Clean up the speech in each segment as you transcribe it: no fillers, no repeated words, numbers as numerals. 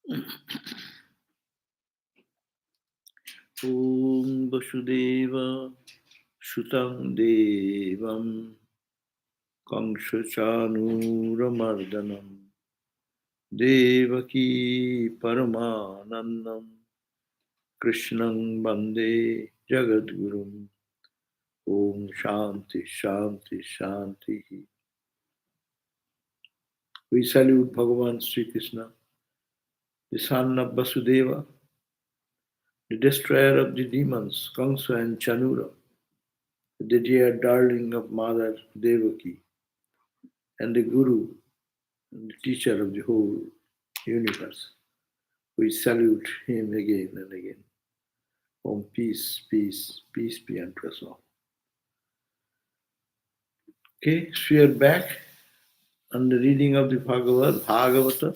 Om Vasudeva Shutam Devam Kamshachanuramardanam Devaki Paramanandam Krishnam Bande Jagadgurum. Om Shanti Shanti Shanti. We salute Bhagavan Sri Krishna, the son of Vasudeva, the destroyer of the demons, Kamsa and Chanura, the dear darling of Mother Devaki, and the Guru, and the teacher of the whole universe. We salute him again and again. Om peace, peace, peace be unto us all. Okay, so we are back on the reading of the Bhagavata,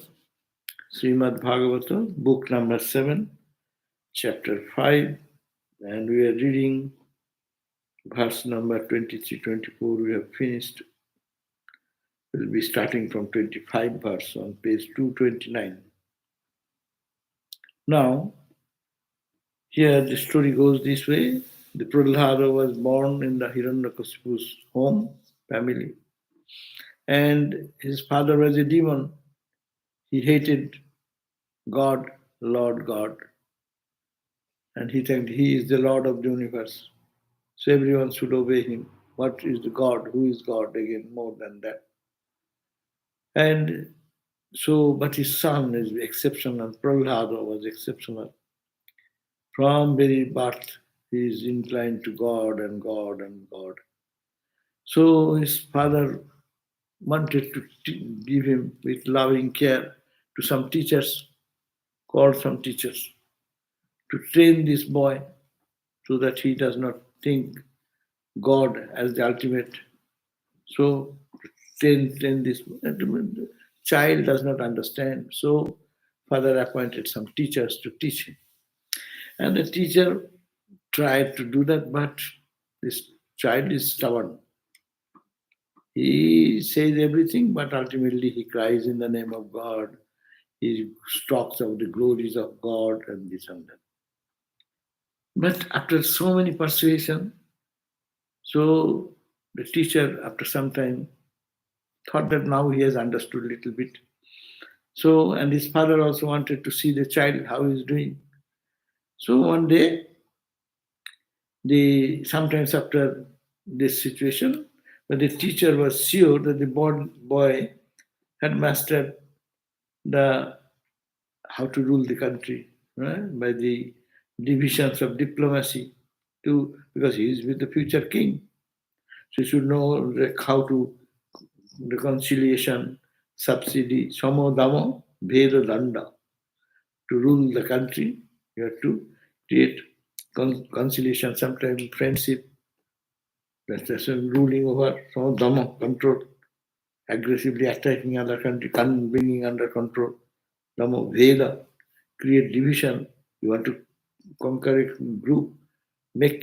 Srimad Bhagavata, book number 7, chapter 5, and we are reading verse number 23, 24. We have finished. We'll be starting from 25 verse on page 229. Now, here the story goes this way. The Prahlada was born in the Hiranyakashipu's home, family, and his father was a demon. He hated God, Lord God, and he think he is the Lord of the universe. So everyone should obey him. What is the God? Who is God? Again, more than that. And so, but his son is exceptional. Prahlada was exceptional. From very birth, he is inclined to God and God and God. So his father wanted to give him with loving care to some teachers, called some teachers, to train this boy so that he does not think God as the ultimate. So train this the child does not understand. So father appointed some teachers to teach him. And the teacher tried to do that, but this child is stubborn. He says everything, but ultimately he cries in the name of God. He talks of the glories of God and this and that. But after so many persuasion, so the teacher, after some time, thought that now he has understood a little bit. So, and his father also wanted to see the child, how he's doing. So one day, sometimes after this situation, when the teacher was sure that the boy had mastered the how to rule the country, right? By the divisions of diplomacy, because he is with the future king. So he should know how to reconciliation, subsidy, samodama, bheda danda. To rule the country, you have to create conciliation, sometimes friendship, that's ruling over samodama, control, aggressively attacking other country, bringing under control. Dhamma, Veda, create division. You want to conquer a group,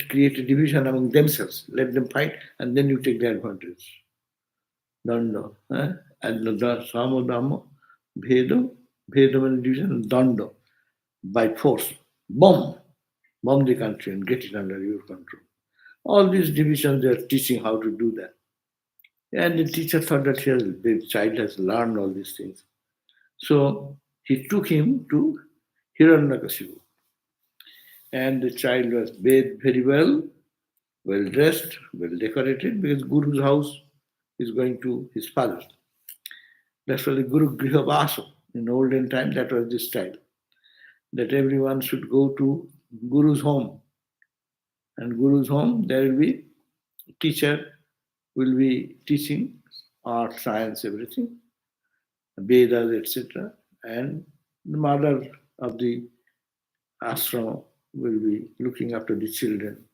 create a division among themselves, let them fight, and then you take the advantage. Danda. And the Samodama, Bhedo, Bhedo and division, Danda. By force. Bomb the country and get it under your control. All these divisions, they are teaching how to do that. And the teacher thought that here the child has learned all these things. So he took him to Hiranyakashipu. And the child was bathed very well dressed, well decorated, because Guru's house is going to his father. That's why the Guru Griha Vasa. In olden time, that was the style. That everyone should go to Guru's home. And Guru's home, there will be teacher will be teaching art, science, everything, Vedas, etc. And the mother of the ashrama will be looking after the children,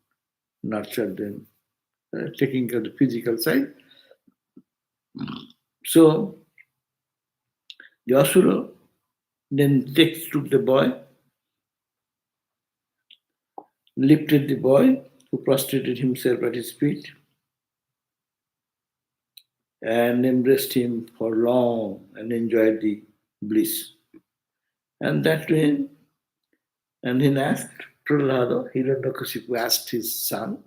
nurture them, taking care of the physical side. So the asura then took the boy, lifted the boy, who prostrated himself at his feet, and embraced him for long and enjoyed the bliss. And that to him, and he asked Prahlada, Hiranyakashipu asked his son,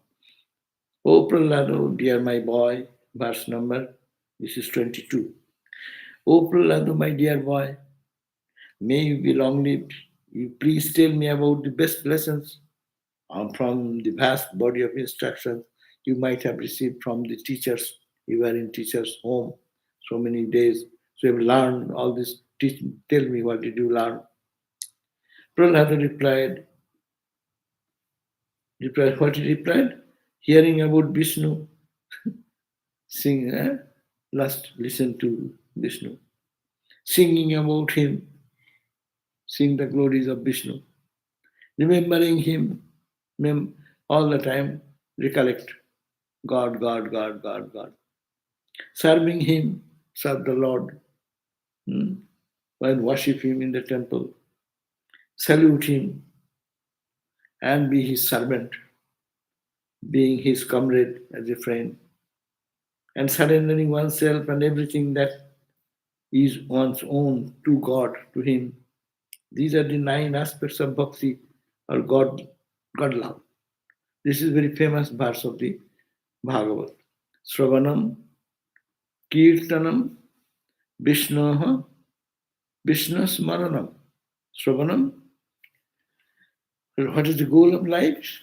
"O Prahlada, dear my boy," verse number, this is 22. "O Prahlada, my dear boy, may you be long lived. You please tell me about the best lessons from the vast body of instructions you might have received from the teachers. You were in teacher's home so many days. So you've learned all this. Tell me, what did you learn?" Prahlada replied, what he replied? Hearing about Vishnu, sing, last listen to Vishnu. Singing about him, sing the glories of Vishnu. Remembering him, all the time, recollect God, God, God, God, God. Serving him, serve the Lord. While worship him in the temple, salute him, and be his servant, being his comrade as a friend, and surrendering oneself and everything that is one's own to God, to him. These are the 9 aspects of bhakti or God love. This is very famous verse of the Bhagavatam. Sravanam, Kirtanam, Vishnoha, Vishnasmaranam. Sravanam, what is the goal of life?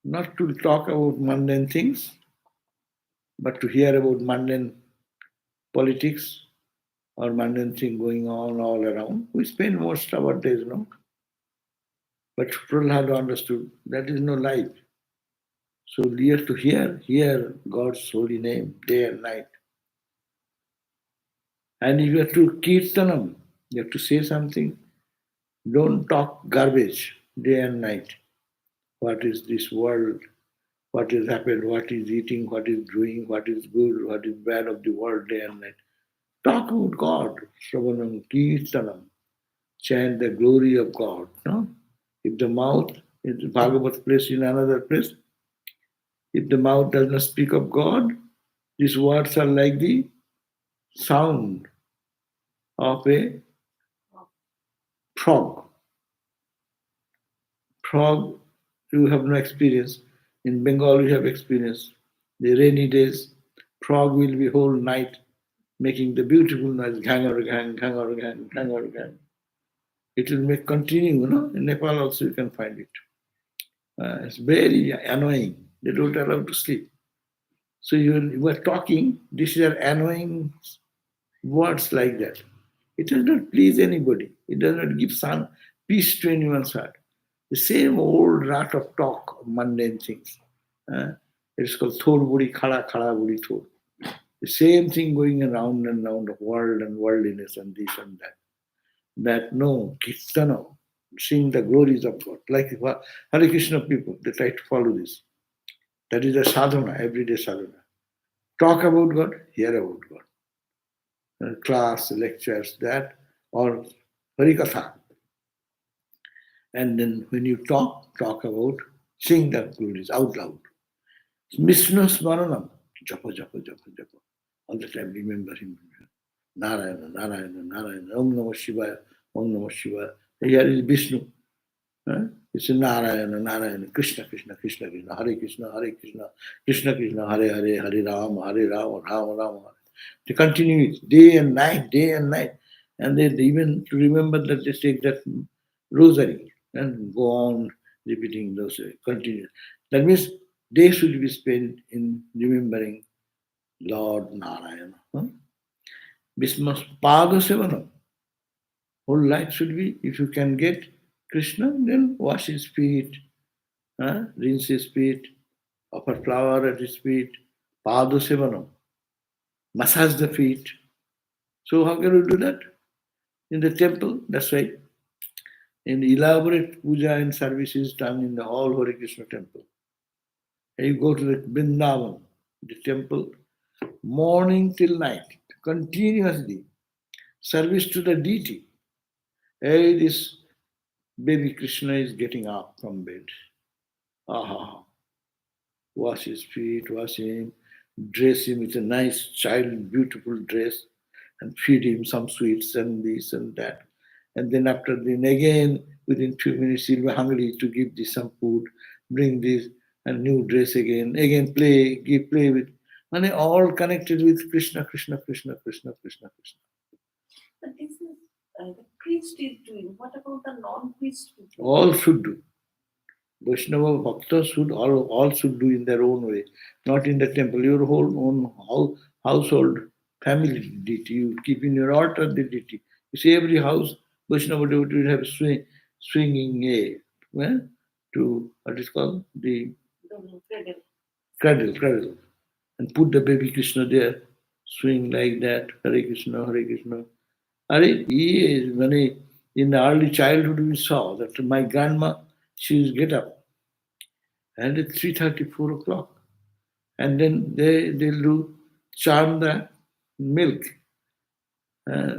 Not to talk about mundane things, but to hear about mundane politics or mundane thing going on all around. We spend most of our days, But Prahlada understood that is no life. So we have to hear God's holy name day and night. And if you have to kirtanam, you have to say something. Don't talk garbage day and night. What is this world? What has happened? What is eating? What is doing? What is good? What is bad of the world day and night? Talk about God. Shravanam, kirtanam. Chant the glory of God. No? If the mouth, in the Bhagavad place in another place, if the mouth does not speak of God, these words are like the sound of a frog. Frog, you have no experience. In Bengal, you have experience. The rainy days, frog will be whole night making the beautiful noise, gang or gang, gang or gang, gang or gang. It will make continue, In Nepal also you can find it. It's very annoying. They don't allow to sleep. So you are talking, these are annoying words like that. It does not please anybody. It does not give some peace to anyone's heart. The same old rat of talk of mundane things. It's called Thor Budi Khada Khada Budi Thor. The same thing going around and around the world and worldliness and this and that. That no, Kirtana, sing the glories of God. Like Hare Krishna people, they try to follow this. That is a sadhana, everyday sadhana. Talk about God, hear about God. Class, lectures, that, or Harikatha. And then when you talk about, sing the glories out loud. Vishnu Smaranam, japa, japa, japa, japa. All the time remember him. Narayana, Narayana, Narayana, Om Namah Shivaya, Om Namah Shivaya. Here is Vishnu. It's Narayana, Narayana, Krishna, Krishna, Krishna, Krishna, Hare Krishna, Hare Krishna, Krishna, Krishna, Hare Hare, Hare Rama, Hare Rama, Rama, Rama. They continue it day and night, day and night. And they even to remember that they take that rosary and go on repeating those, continue. That means they should be spent in remembering Lord Narayana. Bismas Pada Sevanam. Whole life should be, if you can get Krishna, then wash his feet, rinse his feet, offer flower at his feet, Pada Sevanam. Massage the feet. So how can you do that? In the temple, that's why in elaborate puja and services done in the whole Hare Krishna temple. And you go to the Vrindavan, the temple, morning till night, continuously, service to the deity. Hey, this baby Krishna is getting up from bed. Aha. Wash his feet, wash him, dress him with a nice child, beautiful dress, and feed him some sweets and this and that. And then after then again, within 2 minutes, he'll be hungry to give this some food, bring this, a new dress again play, play with. And they all connected with Krishna, Krishna, Krishna, Krishna, Krishna, Krishna. But this is the priest is doing. What about the non-priest people? All should do. Vaishnava Bhaktas should all should do in their own way, not in the temple. Your whole own household family deity. You keep in your altar the deity. You see, every house Vaishnava devotee will have swinging to what is called the cradle, and put the baby Krishna there, swing like that. Hare Krishna, Hare Krishna. He is when in the early childhood we saw that my grandma she used to get up and at 3:30, 4 o'clock. And then they'll do charm the milk, uh,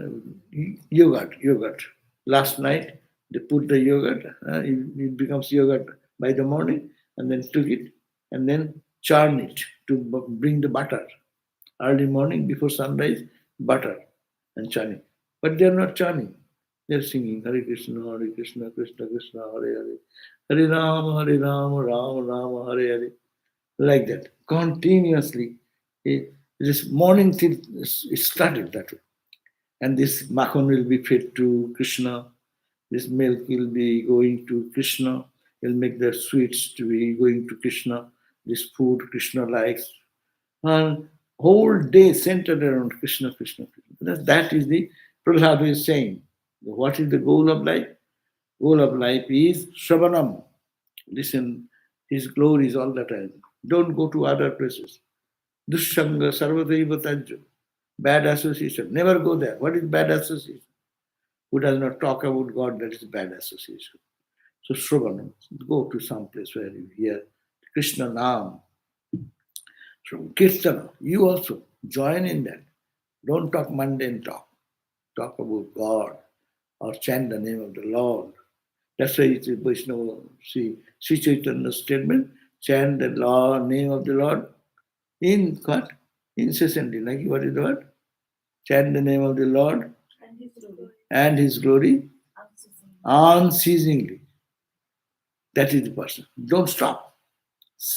yogurt. Last night they put the yogurt, it becomes yogurt by the morning, and then took it and then churn it to bring the butter. Early morning before sunrise, butter and churning. But they're not churning. They're singing Hare Krishna, Hare Krishna, Krishna Krishna, Hare Hare, Hare Rama, Rama Rama, Hare Hare, like that, continuously. This morning till it started that way. And this makhan will be fed to Krishna, this milk will be going to Krishna, he'll make the sweets to be going to Krishna, this food Krishna likes. And whole day centered around Krishna, Krishna, Krishna. That is the Prahlad is saying. What is the goal of life? Goal of life is Shravanam. Listen, his glories all the time. Don't go to other places. Dushanga, Sarvadaiva Tajya. Bad association. Never go there. What is bad association? Who does not talk about God, that is bad association. So Shravanam, go to some place where you hear Krishna Nam. From Kirtana, you also join in that. Don't talk mundane talk. Talk about God or chant the name of the Lord. That's why it is Vaishnava, see, Sri Chaitanya's statement, chant the name of the Lord in what? Incessantly. Like what is the word? Chant the name of the Lord and His glory unceasingly. That is the person. Don't stop.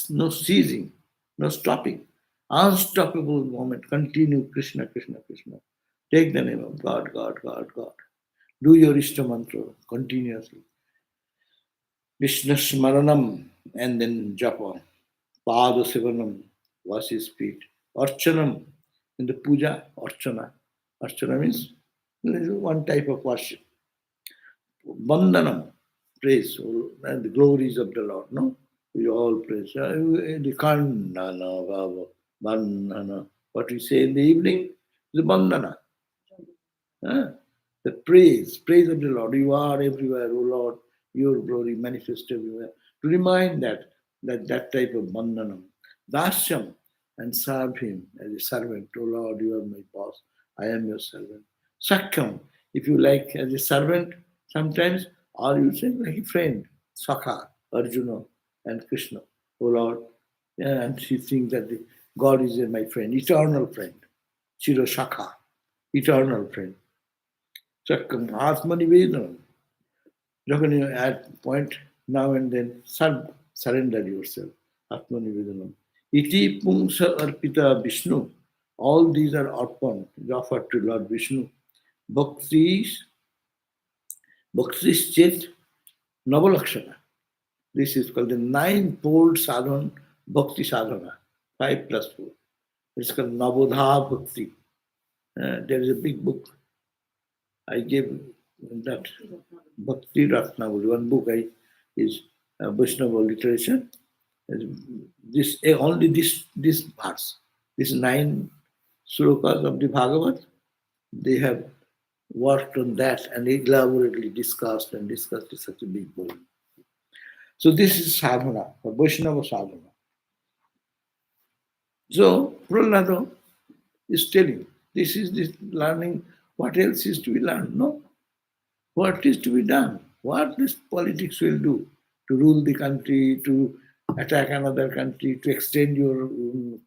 No ceasing, no stopping. Unstoppable moment. Continue Krishna, Krishna, Krishna. Take the name of God, God, God, God. Do your Ishta mantra continuously. Vishnu Smaranam and then Japa. Pada Sivanam, wash his feet. Archanam, in the puja, Archana. Archana means one type of worship. Vandanam, praise, and the glories of the Lord, no? We all praise. The Kandana, Baba, Vandana. What we say in the evening is Vandana. The praise of the Lord. You are everywhere, O Lord. Your glory manifest everywhere. To remind that type of Vandanam. Dasyam, and serve him as a servant. O Lord, you are my boss. I am your servant. Sakyam, if you like, as a servant, sometimes, or you say like a friend, Sakha, Arjuna, and Krishna. O Lord, and she thinks that God is my friend, eternal friend. Chiro Shakha, eternal friend. Sakyam, Atmanivedanam. যখন you at point now and then surrender yourself. Atmanivedanam. Iti pungsa arpita Vishnu. All these are offered to Lord Vishnu. Bhaktis Chet Navalakshana. This is called the ninefold sadhana, bhakti sadhana, 5 plus 4. It's called Navodha Bhakti. There is a big book. I gave that Bhakti Ratnavali, one book is Vaishnava literature. This only this verse, these 9 slokas of the Bhagavat, they have worked on that and elaborately discussed in such a big book. So this is sadhana, Vaishnava sadhana. So Prahlada is telling, this is this learning. What else is to be learned? No. What is to be done? What this politics will do to rule the country, to attack another country, to extend your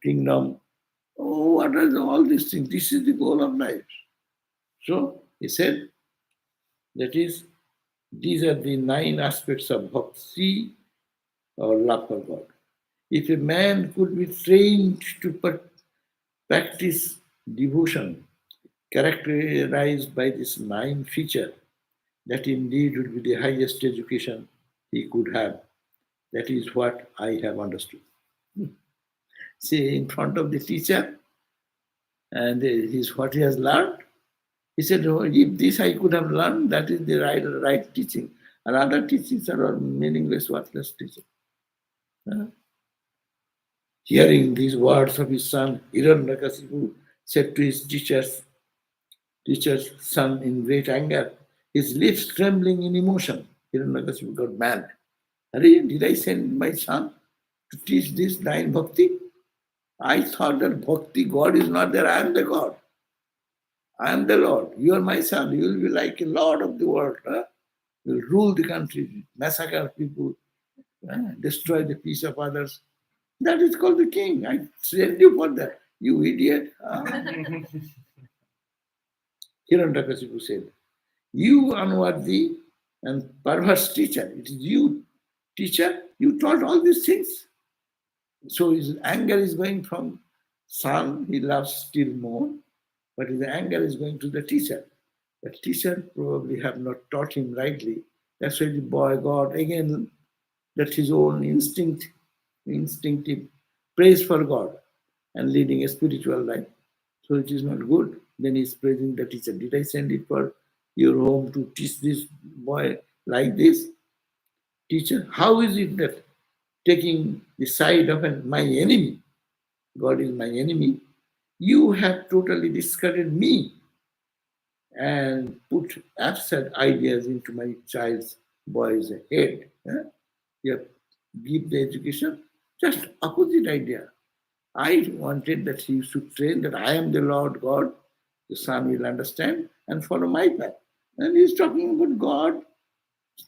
kingdom. Oh, what are all these things? This is the goal of life. So he said, That is, these are the 9 aspects of bhakti or love for God. If a man could be trained to practice devotion characterized by this 9 feature, that indeed would be the highest education he could have. That is what I have understood. See, in front of the teacher, and is what he has learned. He said, oh, if this I could have learned, that is the right teaching. And other teachings are all meaningless, worthless teaching. Huh? Hearing these words of his son, Hiranyakasipu said to his teacher's son in great anger, his lips trembling in emotion. Hiranyakasipu got mad. Did I send my son to teach this 9 bhakti? I thought that bhakti, God is not there, I am the God. I am the Lord. You are my son. You will be like a Lord of the world. Huh? You will rule the country, massacre people, destroy the peace of others. That is called the king. I sent you for that. You idiot. Hiranyakasipu said, you unworthy and perverse teacher. It is you, teacher, you taught all these things. So his anger is going from son, he loves still more, but his anger is going to the teacher. The teacher probably have not taught him rightly. That's why the boy got again that his own instinctive praise for God and leading a spiritual life. So it is not good. Then he's praising the teacher. Did I send it for your home to teach this boy like this? Teacher, how is it that taking the side of my enemy, God is my enemy, you have totally discarded me and put absurd ideas into my child's boy's head. You have give the education, just opposite idea. I wanted that he should train that I am the Lord God, the son will understand and follow my path. And he's talking about God,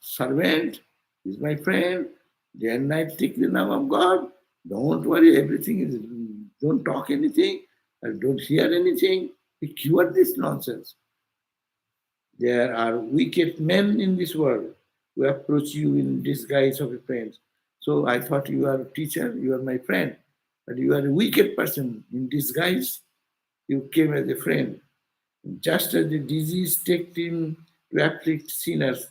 servant, he's my friend, day and night take the name of God. Don't worry, everything is, don't talk anything, don't hear anything. He cured this nonsense. There are wicked men in this world who approach you in disguise of a friend. So I thought you are a teacher, you are my friend, but you are a wicked person in disguise. You came as a friend. Just as the disease takes him to afflict sinners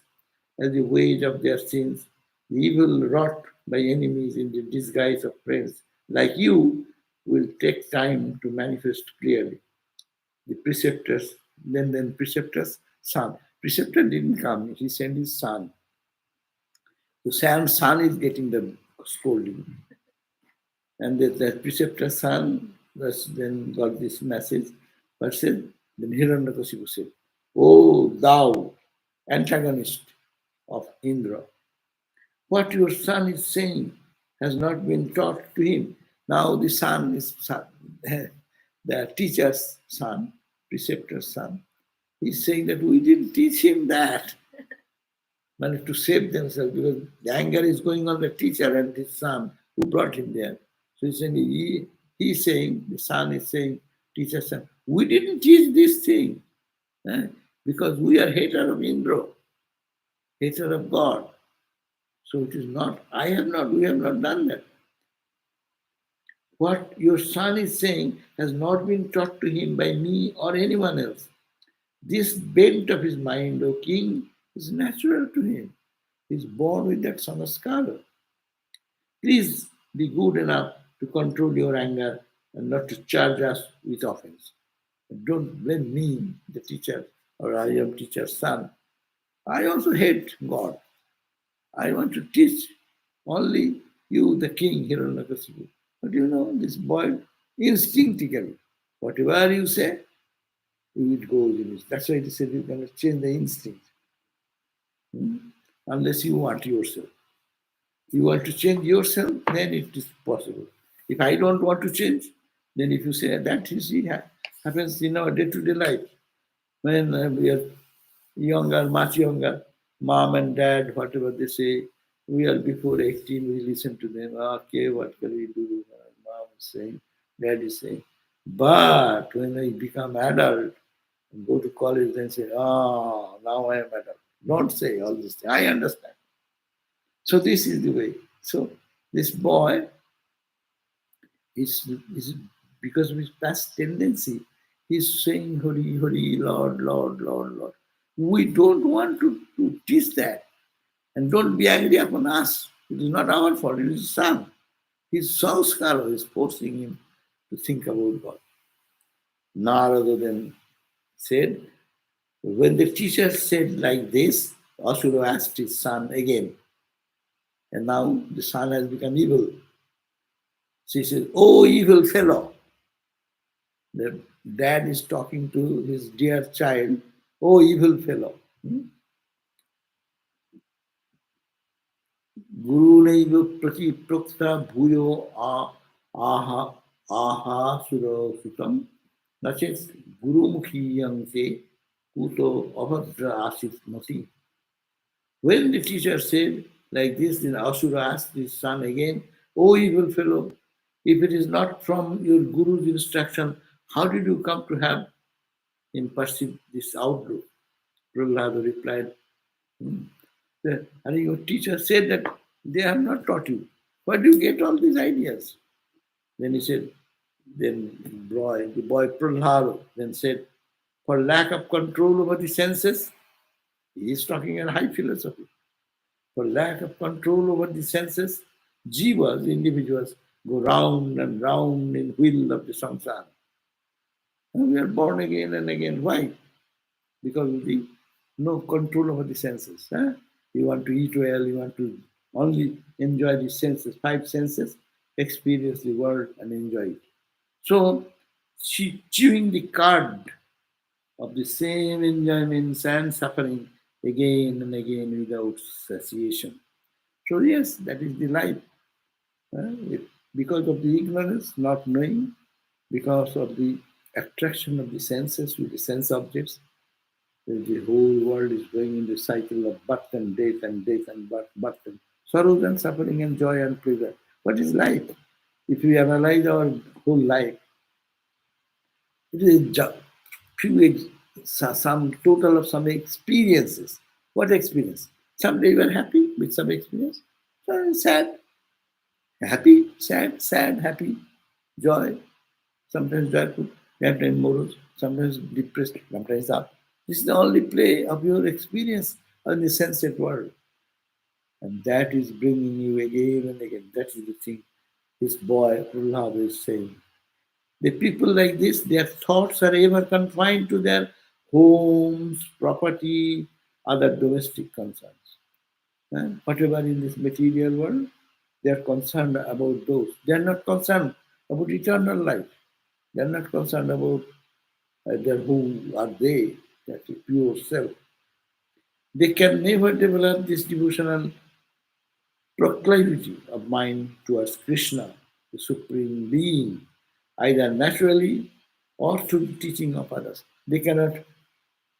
as the wage of their sins, the evil wrought by enemies in the disguise of friends like you will take time to manifest clearly. The preceptors, then preceptor's son. Preceptor didn't come, he sent his son. So Sam's son is getting the scolding. And the preceptor's son then got this message, but said, then Hiranyakasipu said, oh, thou antagonist of Indra, what your son is saying has not been taught to him. Now the son is the teacher's son, preceptor's son. He's saying that we didn't teach him that. But to save themselves, because the anger is going on the teacher and his son who brought him there. So he's saying, the son is saying, teacher son, we didn't teach this thing because we are hater of Indra, hater of God. So it is not, we have not done that. What your son is saying has not been taught to him by me or anyone else. This bent of his mind, O king, is natural to him. He is born with that samaskara. Please be good enough to control your anger and not to charge us with offense. Don't blame me, the teacher, or I am teacher's son. I also hate God. I want to teach only you, the king, Hiranyakasipu. But you know, this boy instinctively, whatever you say, it goes in it. That's why they said you cannot change the instinct. Unless you want yourself. You want to change yourself, then it is possible. If I don't want to change, then if you say that is it happens in our day-to-day life. When we are younger, much younger, mom and dad, whatever they say, we are before 18, we listen to them. Okay, what can we do? Mom is saying, dad is saying. But when I become adult, go to college and say, now I am adult. Don't say all this. I understand. So this is the way. So this boy is because of his past tendency, he's saying Hari, Hari, Lord, Lord, Lord, Lord. We don't want to teach that. And don't be angry upon us. It is not our fault, it is his son. His sanskara is forcing him to think about God. Narada then said, when the teacher said like this, Asura asked his son again. And now the son has become evil. She says, oh, evil fellow. The dad is talking to his dear child, oh, evil fellow. Gurunaiva prati prokta bhuyo aha aha sura sutam. Nachet gurumukhiyam se kuto abhadra asit mati. When the teacher said like this, then Asura asked his son again, oh evil fellow, if it is not from your guru's instruction, how did you come to have in perceive this outlook? Prahlada replied, and your teacher said that they have not taught you. Where do you get all these ideas? Then he said, then the boy Prahlada then said, for lack of control over the senses, he is talking in high philosophy. For lack of control over the senses, jivas, individuals, go round and round in wheel of the samsara. And we are born again and again. Why? Because of the no control over the senses. Huh? You want to eat well, you want to only enjoy the senses, five senses, experience the world and enjoy it. So she chewing the cud of the same enjoyments and suffering again and again without cessation. So yes, that is the life. Because of the ignorance, not knowing, because of the attraction of the senses with the sense objects, the whole world is going in the cycle of birth and death and birth and sorrows and suffering and joy and pleasure. What is life? If we analyze our whole life, it is some total of some experiences. What experience? Someday you are happy with some experience, sad, happy, sad, happy, joy, sometimes joyful, sometimes morose, sometimes depressed, sometimes up. This is the only play of your experience on the sensate world. And that is bringing you again and again. That is the thing this boy Prahlad is saying. The people like this, their thoughts are ever confined to their homes, property, other domestic concerns. Whatever in this material world, they are concerned about those. They are not concerned about eternal life. They are not concerned about their who are they, that is pure self. They can never develop this devotional proclivity of mind towards Krishna, the Supreme Being, either naturally or through the teaching of others. They cannot,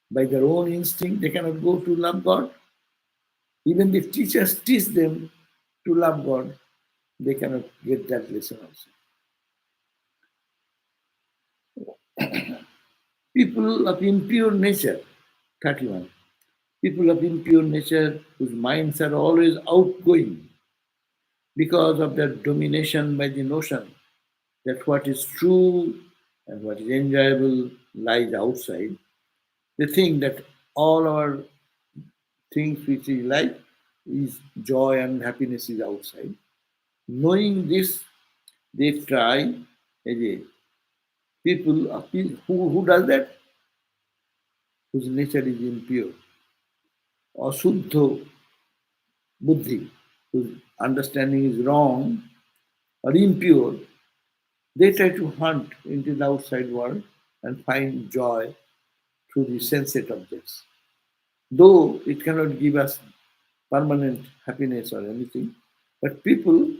by their own instinct, they cannot go to love God. Even if teachers teach them to love God, they cannot get that lesson also. People of impure nature, 31. People of impure nature whose minds are always outgoing because of their domination by the notion that what is true and what is enjoyable lies outside. They think that all our things which is life is joy and happiness is outside. Knowing this, they try again. People who does that? Whose nature is impure. Asuddha buddhi, whose understanding is wrong or impure, they try to hunt into the outside world and find joy through the sensate objects. Though it cannot give us permanent happiness or anything, but people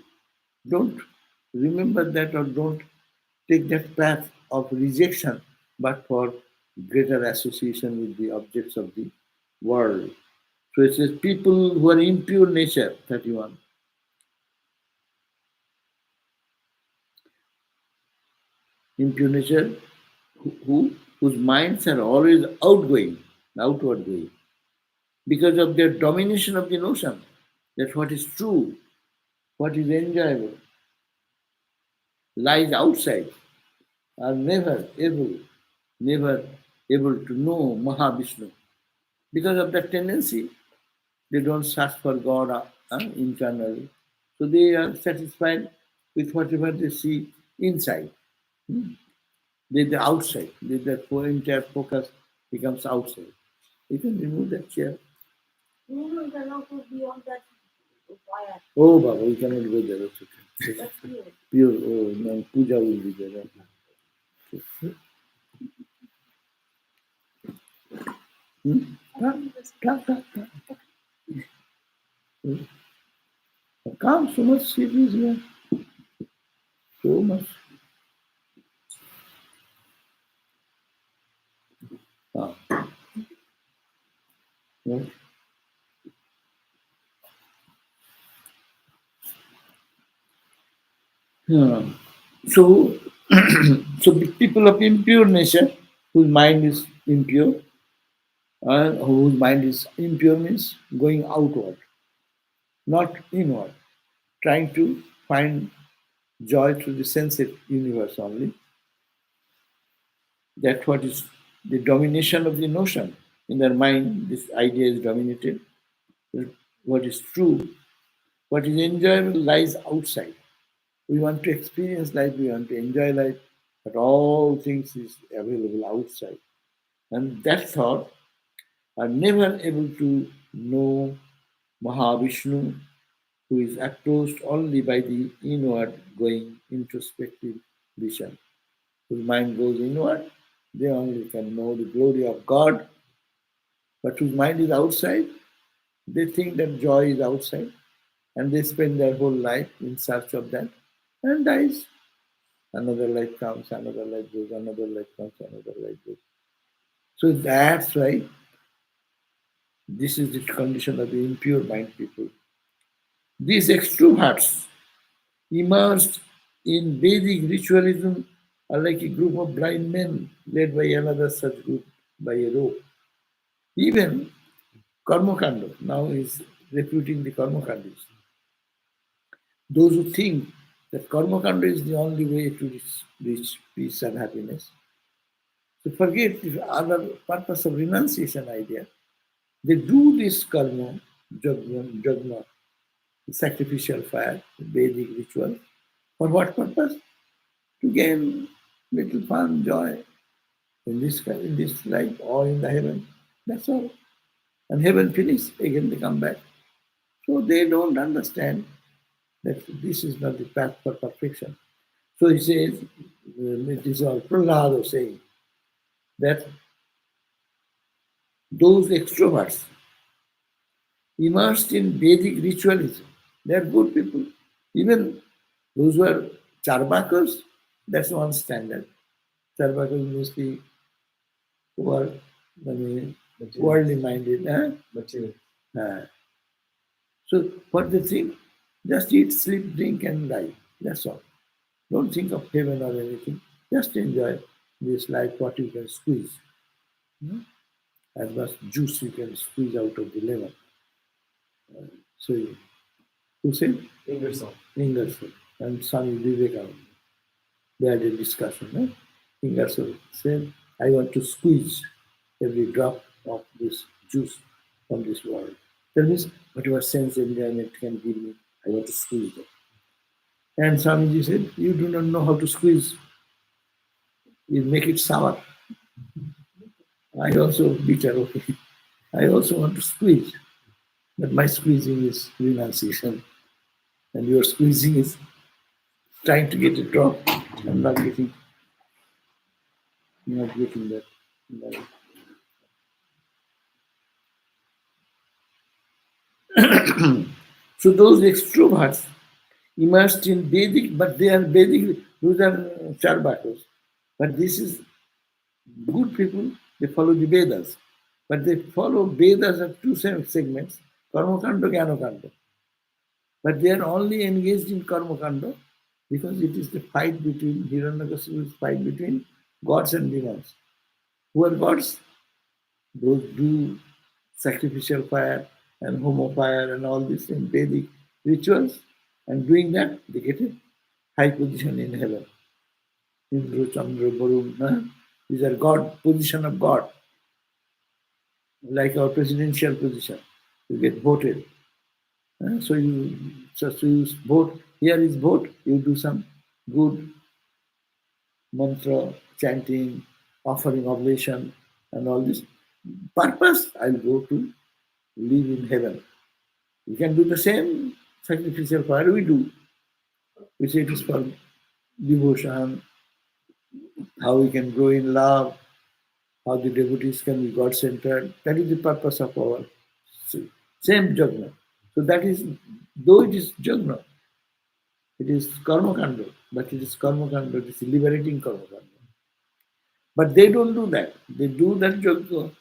don't remember that or don't take that path of rejection, but for greater association with the objects of the world. So it says people who are impure nature, 31. Impure nature whose minds are always outgoing, outward going, because of their domination of the notion that what is true, what is enjoyable, lies outside, are never able to know Mahavishnu. Because of that tendency, they don't search for God internally. So they are satisfied with whatever they see inside. The outside. Their entire focus becomes outside. You can remove that chair. No, it allowed to be on that wire. Oh, Baba, we cannot go there. That's okay. That's pure. Pure. Oh, no, puja will be there. Come, so much series here. So much. Ah. Yeah. Yeah. So, so the people of impure nature, whose mind is impure, whose mind is impure means going outward, not inward, trying to find joy through the sensitive universe only. That's what is the domination of the notion. In their mind, this idea is dominated. What is true, what is enjoyable lies outside. We want to experience life, we want to enjoy life, but all things is available outside. And that thought are never able to know Mahavishnu, who is approached only by the inward going introspective vision. Whose mind goes inward, they only can know the glory of God, but whose mind is outside, they think that joy is outside, and they spend their whole life in search of that and dies. Another life comes, another life goes, another life comes, another life goes. So that's why this is the condition of the impure mind people. These extroverts immersed in Vedic ritualism are like a group of blind men led by another such group by a rope. Even Karmakanda now is refuting the Karmakandis. Those who think that Karmakanda is the only way to reach peace and happiness, to forget the other purpose of renunciation idea. They do this karma, jagna, sacrificial fire, Vedic ritual. For what purpose? To gain little fun, joy in this life or in the heaven. That's all. And heaven finished, again they come back. So they don't understand that this is not the path for perfection. So he says, it is all Prahlada saying that those extroverts immersed in Vedic ritualism, they are good people. Even those who are charvakas, that's one standard. Charvakas means the who are worldly minded. So what they think? Just eat, sleep, drink, and die. That's all. Don't think of heaven or anything. Just enjoy this life, what you can squeeze. As much juice you can squeeze out of the lemon. So, who said? Ingersoll. Ingersoll and Swami Vivekananda. They had a discussion. Ingersoll said, I want to squeeze every drop of this juice from this world. That means whatever sense enjoyment can give me, I want to squeeze it. And Swamiji said, you do not know how to squeeze. You make it sour. I also bitter, okay. I also want to squeeze. But my squeezing is renunciation. And your squeezing is trying to get a drop and not getting that. So those extroverts immersed in Vedic, but they are Vedic, those are Charvakas. But this is good people, they follow the Vedas. But they follow Vedas of two segments, Karmakanda, Jnanakanda. But they are only engaged in Karmakanda because it is the fight between Hiranyakashipu's fight between gods and demons. Who are gods? Those do sacrificial fire and homo fire and all this in Vedic rituals, and doing that, they get a high position in heaven. Indra, Chandra, Varun, these are God, position of God, like our presidential position. You get voted. So you vote, here is vote, you do some good mantra, chanting, offering oblation, and all this. Purpose, I'll go to live in heaven. You can do the same sacrificial fire we do. We say it is for devotion, how we can grow in love, how the devotees can be God centered. That is the purpose of our same jhagna. So that is, though it is jhagna, it is karma kanda, but it is karma kanda, it is liberating karma kanda. But they don't do that. They do that jhagna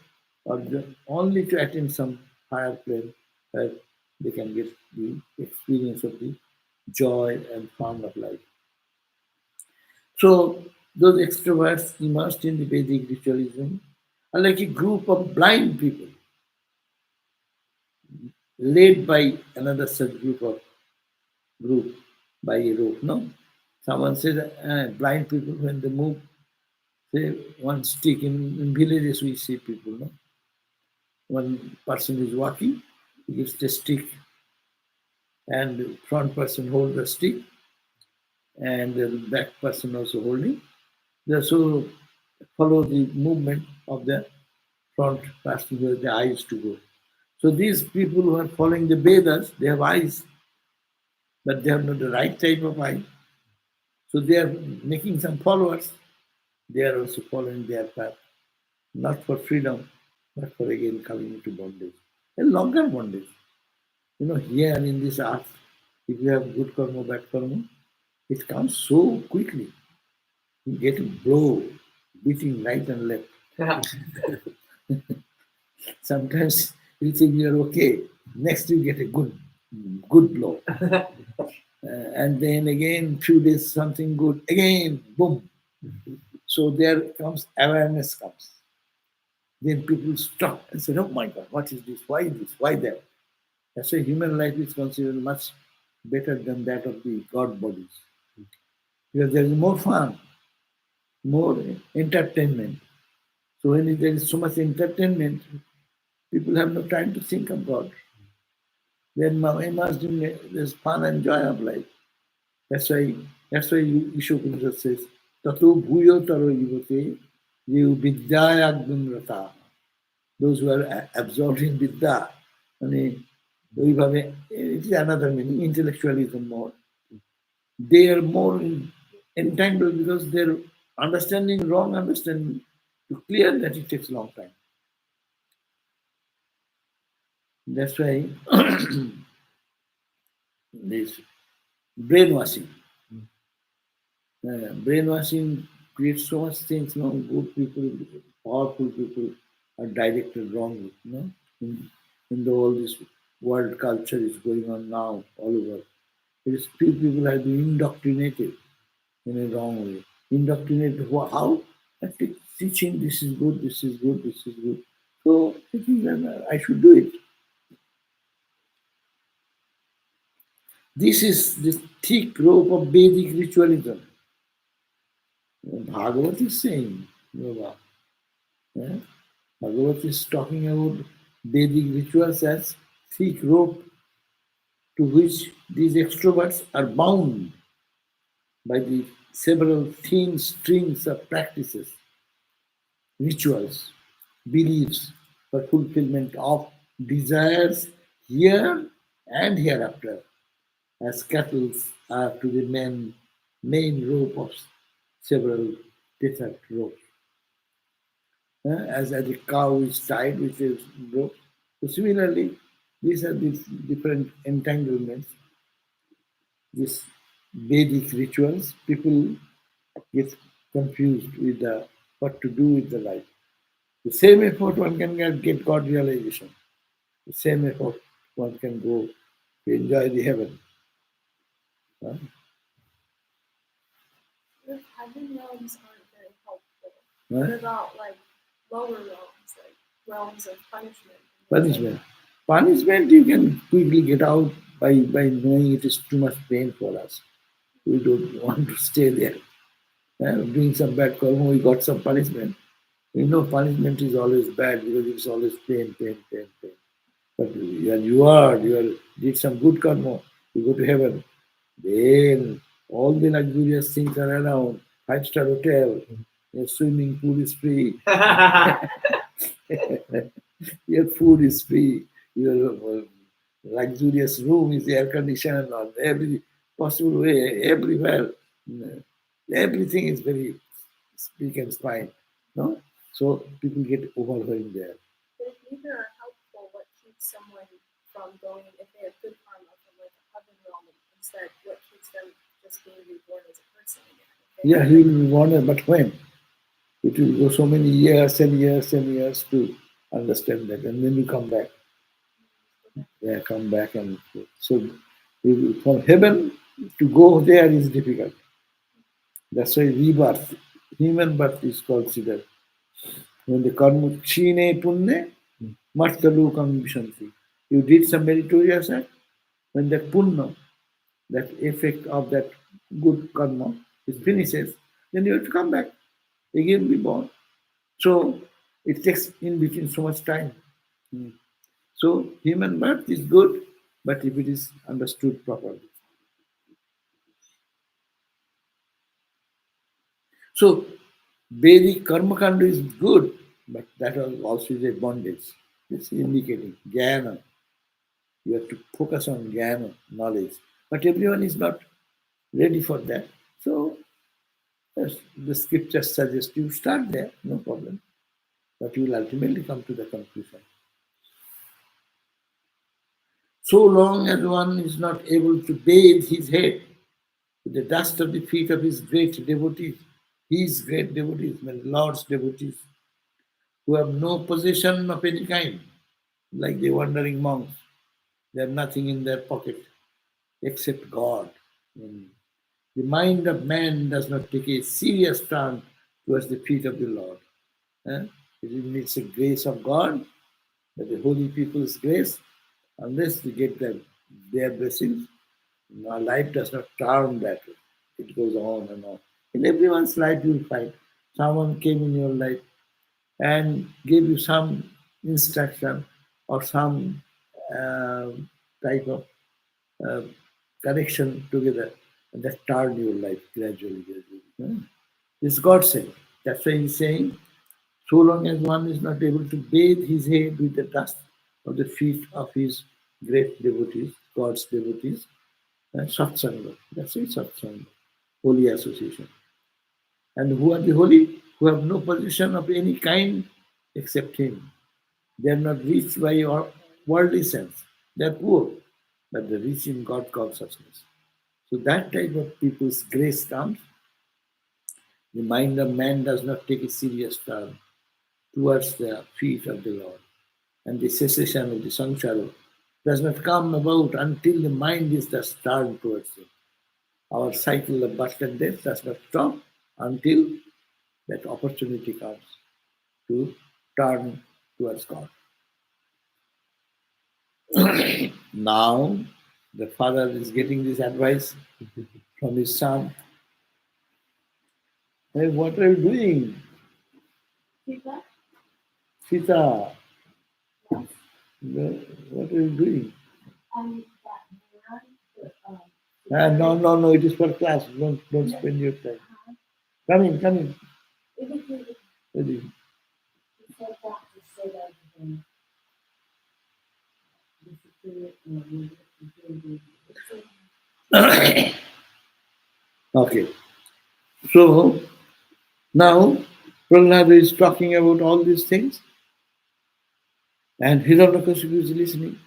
only to attain some higher plane where they can get the experience of the joy and fun of life. So those extroverts immersed in the Vedic ritualism are like a group of blind people led by another subgroup of group by a rope. No, someone says blind people when they move, say one stick in villages we see people. No, one person is walking, he gives the stick, and the front person holds the stick, and the back person also holding. They also follow the movement of the front person where the eyes to go. So these people who are following the Vedas, they have eyes, but they have not the right type of eye. So they are making some followers. They are also following their path, not for freedom, but for again coming into bondage. A longer bondage. Here in this earth, if you have good karma, bad karma, it comes so quickly. You get a blow, beating right and left. Sometimes you think you're okay. Next you get a good blow. And then again, few days something good. Again, boom. So there comes awareness comes. Then people stop and say, "Oh my God, what is this? Why this? Why that?" That's why human life is considered much better than that of the God bodies. Because there is more fun, more entertainment. So when there is so much entertainment, people have no time to think of God. Then immersed in this fun and joy of life. That's why Ishopanishad says, Tato bhuyo taro yuvate yu vidyayagdum rata. Those who are absorbed in vidya, it is another meaning, intellectualism more. They are more entangled because their understanding, wrong understanding, to clear that it takes a long time. That's why this brainwashing. Brainwashing creates so much things. Good people, powerful people are directed wrongly. In the all this world culture is going on now all over. It is few people have been indoctrinated in a wrong way. Indoctrinated how? Teaching this is good, this is good, this is good. So thinking that I should do it. This is the thick rope of Vedic ritualism. Bhagavat is saying, yeah? Bhagavat is talking about Vedic rituals as thick rope to which these extroverts are bound by the several thin strings of practices, rituals, beliefs for fulfillment of desires here and hereafter, as cattle are to the main rope of several different ropes. As the cow is tied with a rope. So similarly, these are the different entanglements, these Vedic rituals. People get confused with what to do with the life. The same effort one can get God realization. The same effort one can go to enjoy the heaven. If heaven realms aren't very helpful, Huh? what about like lower realms, like realms of punishment Punishment. Punishment you can quickly get out by knowing it is too much pain for us. We don't want to stay there. Doing some bad karma, we got some punishment. We know punishment is always bad because it's always pain, pain, pain, pain. But when you did some good karma, you go to heaven. Then all the luxurious things are around. Five-star hotel, your swimming pool is free, your food is free, your luxurious room is air conditioned on every possible way, everywhere. Mm, Everything is very speak and fine. No? So people get overwhelmed there. But if neither are helpful, what keeps someone from going, if they have good karma from like a heaven realm instead, what keeps them just being reborn as a person again? If they Yeah, have he will be wondering, but when? It will go so many years and years and years to understand that, and then you come back. Yeah, come back and so from heaven to go there is difficult. That's why rebirth, human birth is considered. When the karma chine punne, martalukam vishanti. You did some meritorious act, when that punna, that effect of that good karma is finishes, then you have to come back, again be born. So it takes in between so much time. Mm. So human birth is good, but if it is understood properly. So Vedic karma kanda is good, but that also is a bondage. It's indicating jnana. You have to focus on jnana, knowledge. But everyone is not ready for that. So yes, the scriptures suggest you start there, no problem. But you will ultimately come to the conclusion. So long as one is not able to bathe his head with the dust of the feet of his great devotees, my Lord's devotees, who have no possession of any kind, like the wandering monks. They have nothing in their pocket except God. Mm. The mind of man does not take a serious turn towards the feet of the Lord. It needs the grace of God, the holy people's grace. Unless we get their blessings, our life does not turn that way. It goes on and on. In everyone's life, you'll find someone came in your life and gave you some instruction or some uh, type of uh, connection together, and that turned your life gradually, gradually. It's God saying. That's why he's saying, so long as one is not able to bathe his head with the dust of the feet of his great devotees, God's devotees, and satsanga. That's it, satsanga, holy association. And who are the holy? Who have no possession of any kind except him. They are not rich by your worldly sense. They are poor, but they're rich in God consciousness. So that type of people's grace comes. The mind of man does not take a serious turn towards the feet of the Lord. And the cessation of the samsara does not come about until the mind is thus turned towards it. Our cycle of birth and death does not stop until that opportunity comes to turn towards God. Now, the father is getting this advice from his son. Hey, what are you doing, Feedback? Sita? What are you doing? That man, No, it is for class. Don't spend your time. Come in, come in. Ready. Okay. So now Prahlada is talking about all these things, and Hiranyakasipu is listening.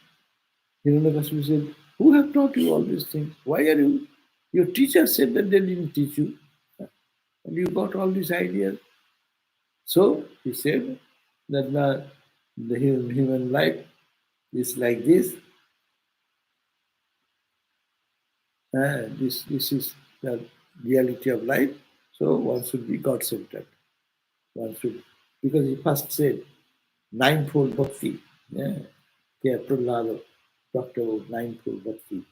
Hiranyakasipu said, "Who have taught you all these things? Why are you? Your teacher said that they didn't teach you, and you got all these ideas." So he said that the human life is like this. This is the reality of life. So one should be God-centered. One should, because he first said ninefold bhakti. Yeah. Here Prahlada talked about ninefold bhakti.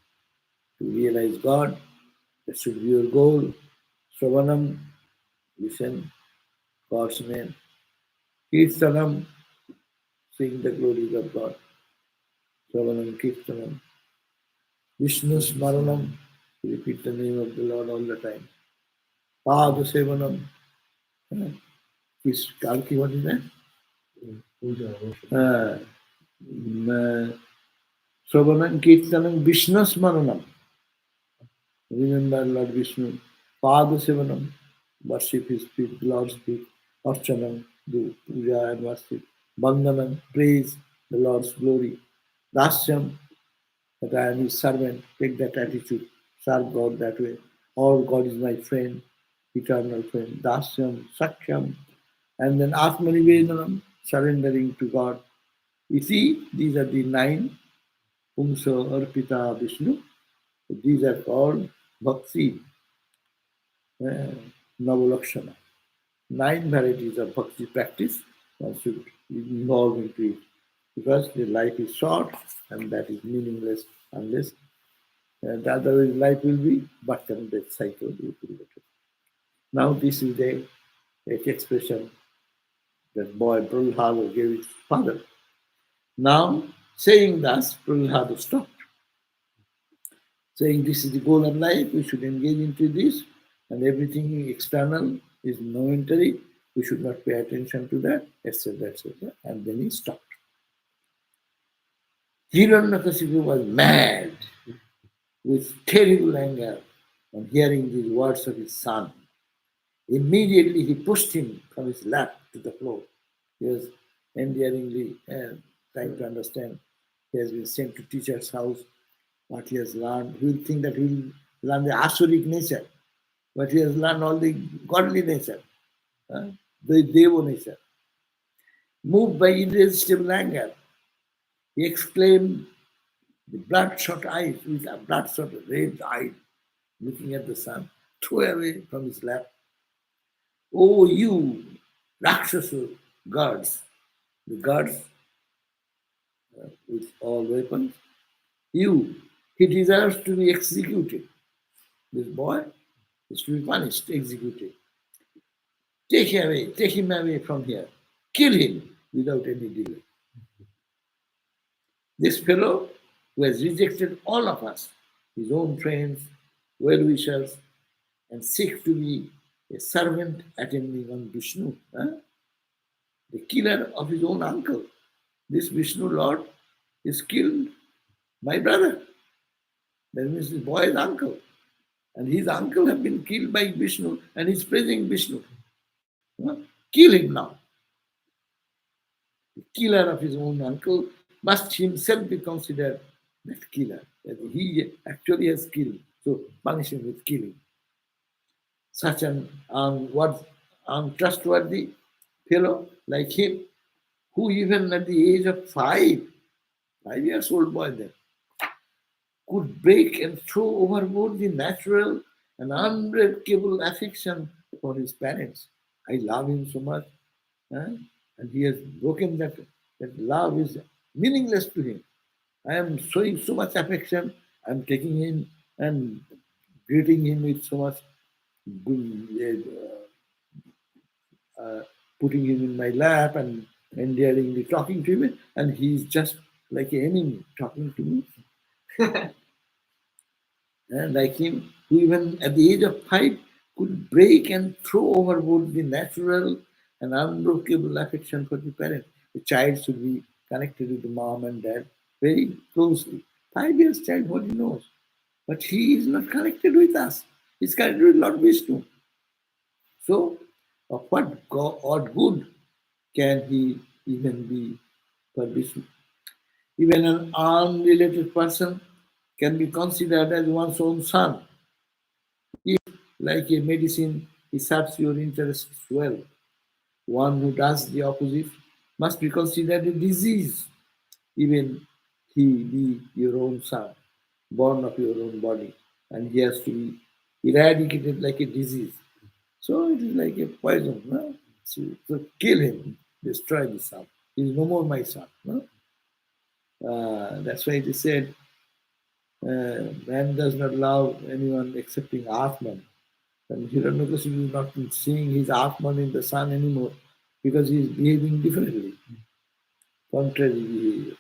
To realize God, that should be your goal. Sravanam, listen, God's name. Kirtanam, sing the glories of God. Sravanam, Kirtanam. Vishnu Smaranam, repeat the name of the Lord all the time. Pada Sevanam, Kalki, what is that? Uh, Sravanam, Kirtanam, Vishnu Smaranam. Remember Lord Vishnu. Pada Sevanam, worship his feet, Lord's feet. Archanam, do puja and worship. Vandanam, praise the Lord's glory. Dasyam, that I am his servant, take that attitude, serve God that way. All God is my friend, eternal friend. Dasyam, Sakyam, and then Atmanivedanam, surrendering to God. You see, these are the 9 Pumsa Arpita Vishnu. These are called Bhakti uh, Navalakshana. 9 varieties of bhakti practice one should involve into it because the life is short and that is meaningless unless the otherwise life will be birth and death cycle. Now this is the expression that boy Prahlada gave his father. Now saying thus, Prahlada stopped, saying this is the goal of life, we should engage into this, and everything external is momentary, we should not pay attention to that, etc. etc. And then he stopped. Hiranyakasipu was mad with terrible anger on hearing these words of his son. Immediately he pushed him from his lap to the floor. He was endearingly trying to understand. He has been sent to teacher's house, what he has learned. He will think that he will learn the asuric nature, but he has learned all the godly nature, the Devo nature. Moved by irresistible anger, he exclaimed, the bloodshot eyes, with a bloodshot red eye, looking at the sun, threw away from his lap. Oh, you Rakshasa gods, the gods with all weapons, you, he deserves to be executed. This boy is to be punished, executed. Take him away from here. Kill him without any delay. This fellow who has rejected all of us, his own friends, well-wishers, and seeks to be a servant attending on Vishnu, the killer of his own uncle. This Vishnu Lord is killed my brother. That means the boy's uncle. And his uncle have been killed by Vishnu and he's praising Vishnu. Kill him now. The killer of his own uncle must himself be considered that killer, that he actually has killed. So punish him with killing. Such an untrustworthy fellow like him, who even at the age of 5 years old boy then, could break and throw overboard the natural and unbreakable affection for his parents. I love him so much. And he has broken that love is meaningless to him. I am showing so much affection. I am taking him and greeting him with so much good, putting him in my lap and endearingly talking to him, and he's just like an enemy talking to me. And like him, who even at the age of 5 could break and throw overboard the natural and unbreakable affection for the parent. The child should be connected with the mom and dad very closely. 5 years child, what he knows. But he is not connected with us. He's connected with Lord Vishnu. So, of what good can he even be for Vishnu? Even an unrelated person can be considered as one's own son. If, like a medicine, he serves your interests well, one who does the opposite must be considered a disease, even he be your own son, born of your own body, and he has to be eradicated like a disease. So it is like a poison. No? So kill him, destroy the son. He is no more my son. No? That's why it is said, man does not love anyone excepting Atman. And Hiranyakasipu is not seeing his Atman in the sun anymore because he is behaving differently, contrary behavior.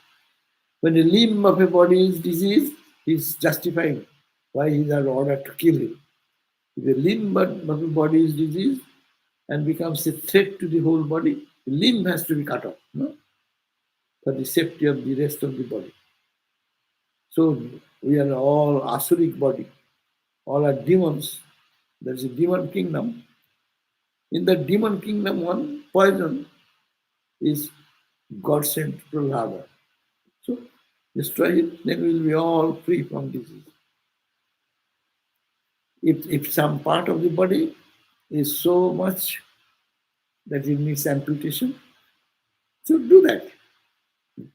When a limb of a body is diseased, he is justifying why he has ordered to kill him. If a limb of a body is diseased and becomes a threat to the whole body, the limb has to be cut off, no? For the safety of the rest of the body. So we are all asuric body, all are demons. There is a demon kingdom. In the demon kingdom, one poison is God sent Prahlada. So destroy it, then we will be all free from disease. If some part of the body is so much that it needs amputation, so do that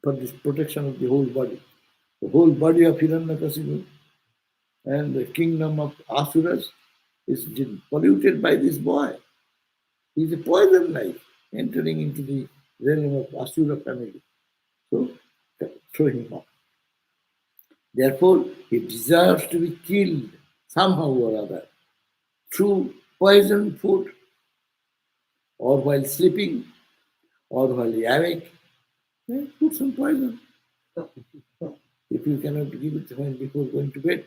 for the protection of the whole body. The whole body of Hiranyakasipu and the kingdom of Asuras is polluted by this boy. He is a poison life entering into the realm of Asura family. So throw him off. Therefore, he deserves to be killed somehow or other through poisoned food, or while sleeping, or while awake. Put some poison. If you cannot give it when before going to bed,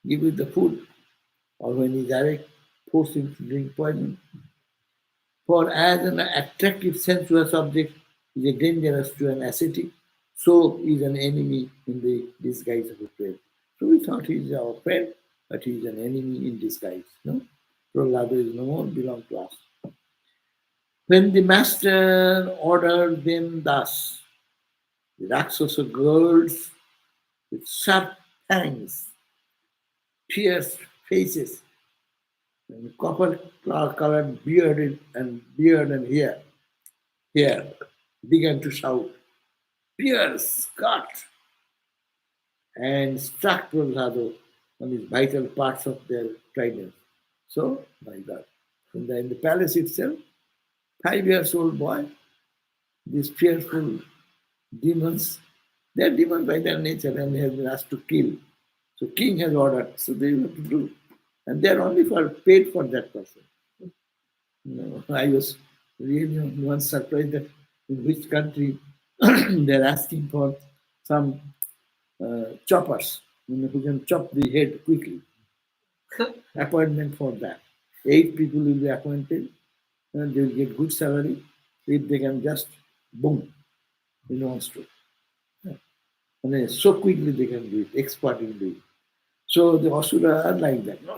give it the food, or when he's awake, force him to drink poison. For as an attractive sensuous object is dangerous to an ascetic, so is an enemy in the disguise of a friend. So we thought he is our friend, but he is an enemy in disguise. No? Prahlada is no more, belong to us. When the master ordered them thus, the Rakshasa girls with sharp fangs, fierce faces, and copper-colored beard and hair began to shout, "Pierce, cut!" and struck Prahlada on his vital parts of their trident. So, my God, in the palace itself, 5 years old boy, these fearful demons, they are demons by their nature and they have been asked to kill. So king has ordered, so they have to do. And they are only paid for that person. I was really once surprised that in which country they are asking for some choppers, who can chop the head quickly. Appointment for that. 8 people will be appointed and they will get good salary if they can just boom in one stroke. And then so quickly they can do it, expert in doing it. So the Asura are like that. No?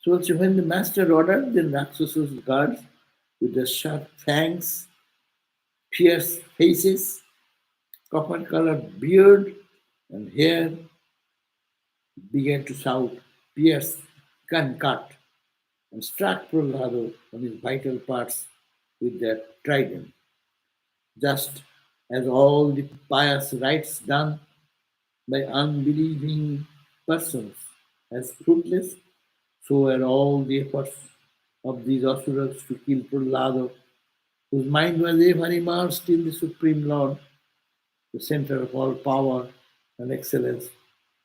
So when the master ordered, the Rakshasas guards with the sharp fangs, fierce faces, copper-colored beard and hair began to shout, "Pierce, cut," and struck Prahlada on his vital parts with their trident. Just as all the pious rites done by unbelieving persons as fruitless, so were all the efforts of these asuras to kill Prahlada, whose mind was ever immersed in the Supreme Lord, the center of all power and excellence,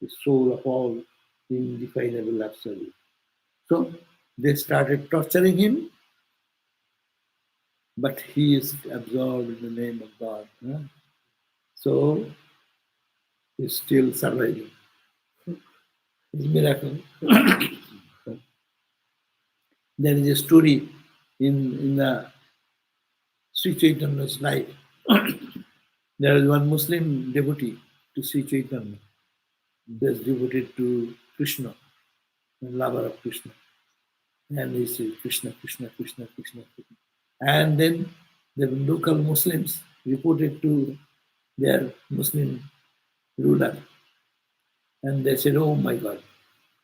the soul of all the indefinable absolute. So they started torturing him, but he is absorbed in the name of God. So he's still surviving. It's a miracle. There is a story in the Sri Chaitanya's life. There is one Muslim devotee to Sri Chaitanya. He is devoted to Krishna, the lover of Krishna. And he says Krishna, Krishna, Krishna, Krishna, Krishna. And then the local Muslims reported to their Muslim ruler. And they said, "Oh my God,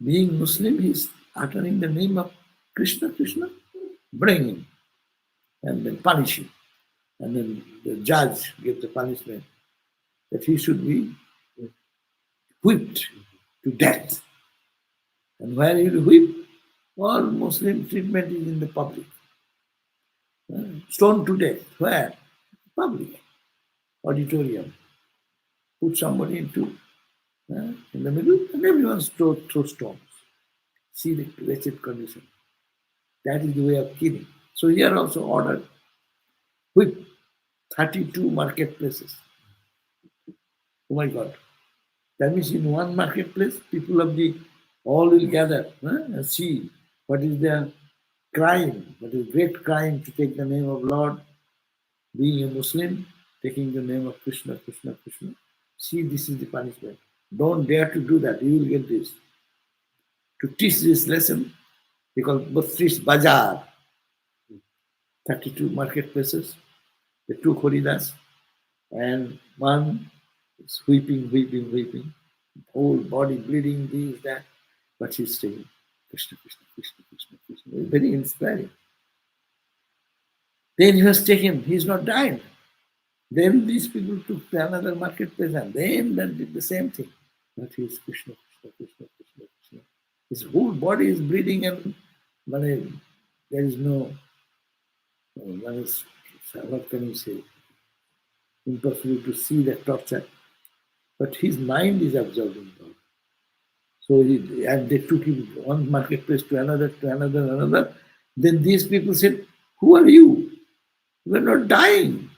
being Muslim, he is uttering the name of Krishna, Krishna, bring him and then punish him." And then the judge gave the punishment that he should be whipped to death. And where he will whip, all Muslim treatment is in the public. Stoned to death. Where? public auditorium. Put somebody in the middle, and everyone throw stones. See the wretched condition. That is the way of killing. So here also ordered with 32 marketplaces. Oh my God. That means in one marketplace, people of the all will gather and see what is their crime, what is great crime to take the name of Lord, being a Muslim, taking the name of Krishna, Krishna, Krishna. See, this is the punishment. Don't dare to do that. You will get this. To teach this lesson, they call Bhatrish Bazaar, 32 marketplaces. The two Horidas, and one is weeping, weeping, weeping, whole body bleeding, this, that, but he's saying, Krishna, Krishna, Krishna, Krishna, Krishna. Very inspiring. Then he was taken, he's not died. Then these people took to another marketplace and then that did the same thing. But he's Krishna, Krishna, Krishna, Krishna, Krishna. His whole body is bleeding and there is no, what can you say, impossible to see that torture. But his mind is absorbing God. So and they took him one marketplace to another, another. Then these people said, "Who are you? You are not dying.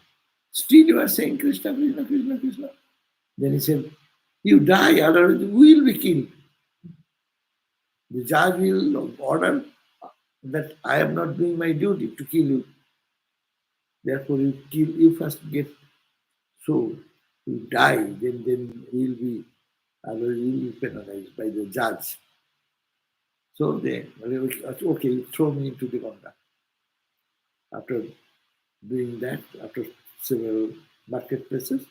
Still you are saying Krishna, Krishna, Krishna, Krishna." Then he said, "You die, otherwise we will be killed. The judge will order that I am not doing my duty to kill you. Therefore you first get so you die, then you will be otherwise you will be penalized by the judge." So they, okay, throw me into the Ganga. After doing that, after several marketplaces,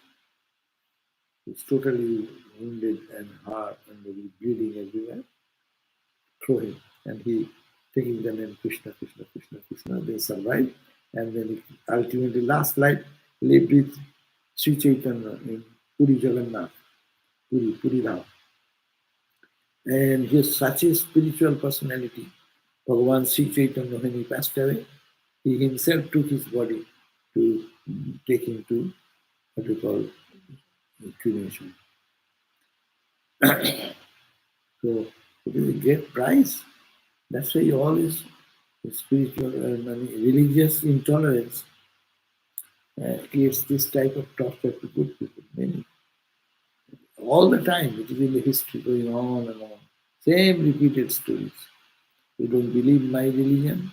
it's totally wounded and hard and bleeding everywhere. Throw him. And he, taking the name Krishna, Krishna, Krishna, Krishna, they survived. And then he, ultimately, last life, lived with Sri Chaitanya in Puri Jagannath, Puri Dham. And he is such a spiritual personality. Bhagavan Sri Chaitanya, when he passed away, he himself took his body to take him to what we call cremation. So it is a great prize. That's why always spiritual religious intolerance creates this type of torture to good people. Many. All the time, it is in the history going on and on. Same repeated stories. You don't believe my religion?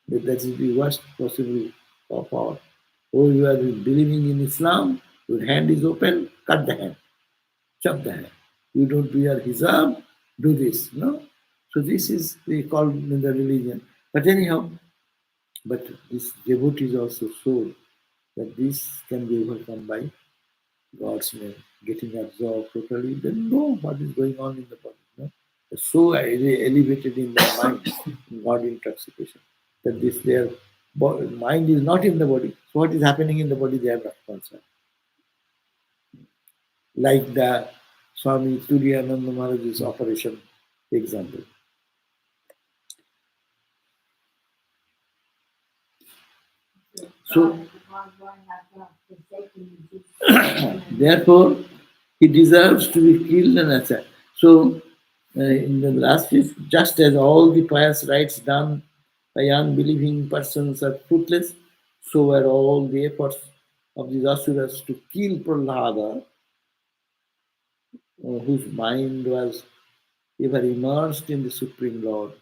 That is the worst possible power. Oh, you are believing in Islam, your hand is open, cut the hand, chop the hand. You don't wear hijab, do this. No? So this is we call in the religion. But anyhow, but this devotee is also soul that this can be overcome by God's name, getting absorbed totally, then know what is going on in the body. No? So elevated in their mind, in God intoxication, that their mind is not in the body. So what is happening in the body, they are not concerned. Like the Swami Turiyananda Maharaj's operation example. So, therefore, he deserves to be killed and attacked. So, in the last is just as all the pious rites done by unbelieving persons are fruitless, so were all the efforts of these asuras to kill Prahlada, whose mind was ever immersed in the Supreme Lord,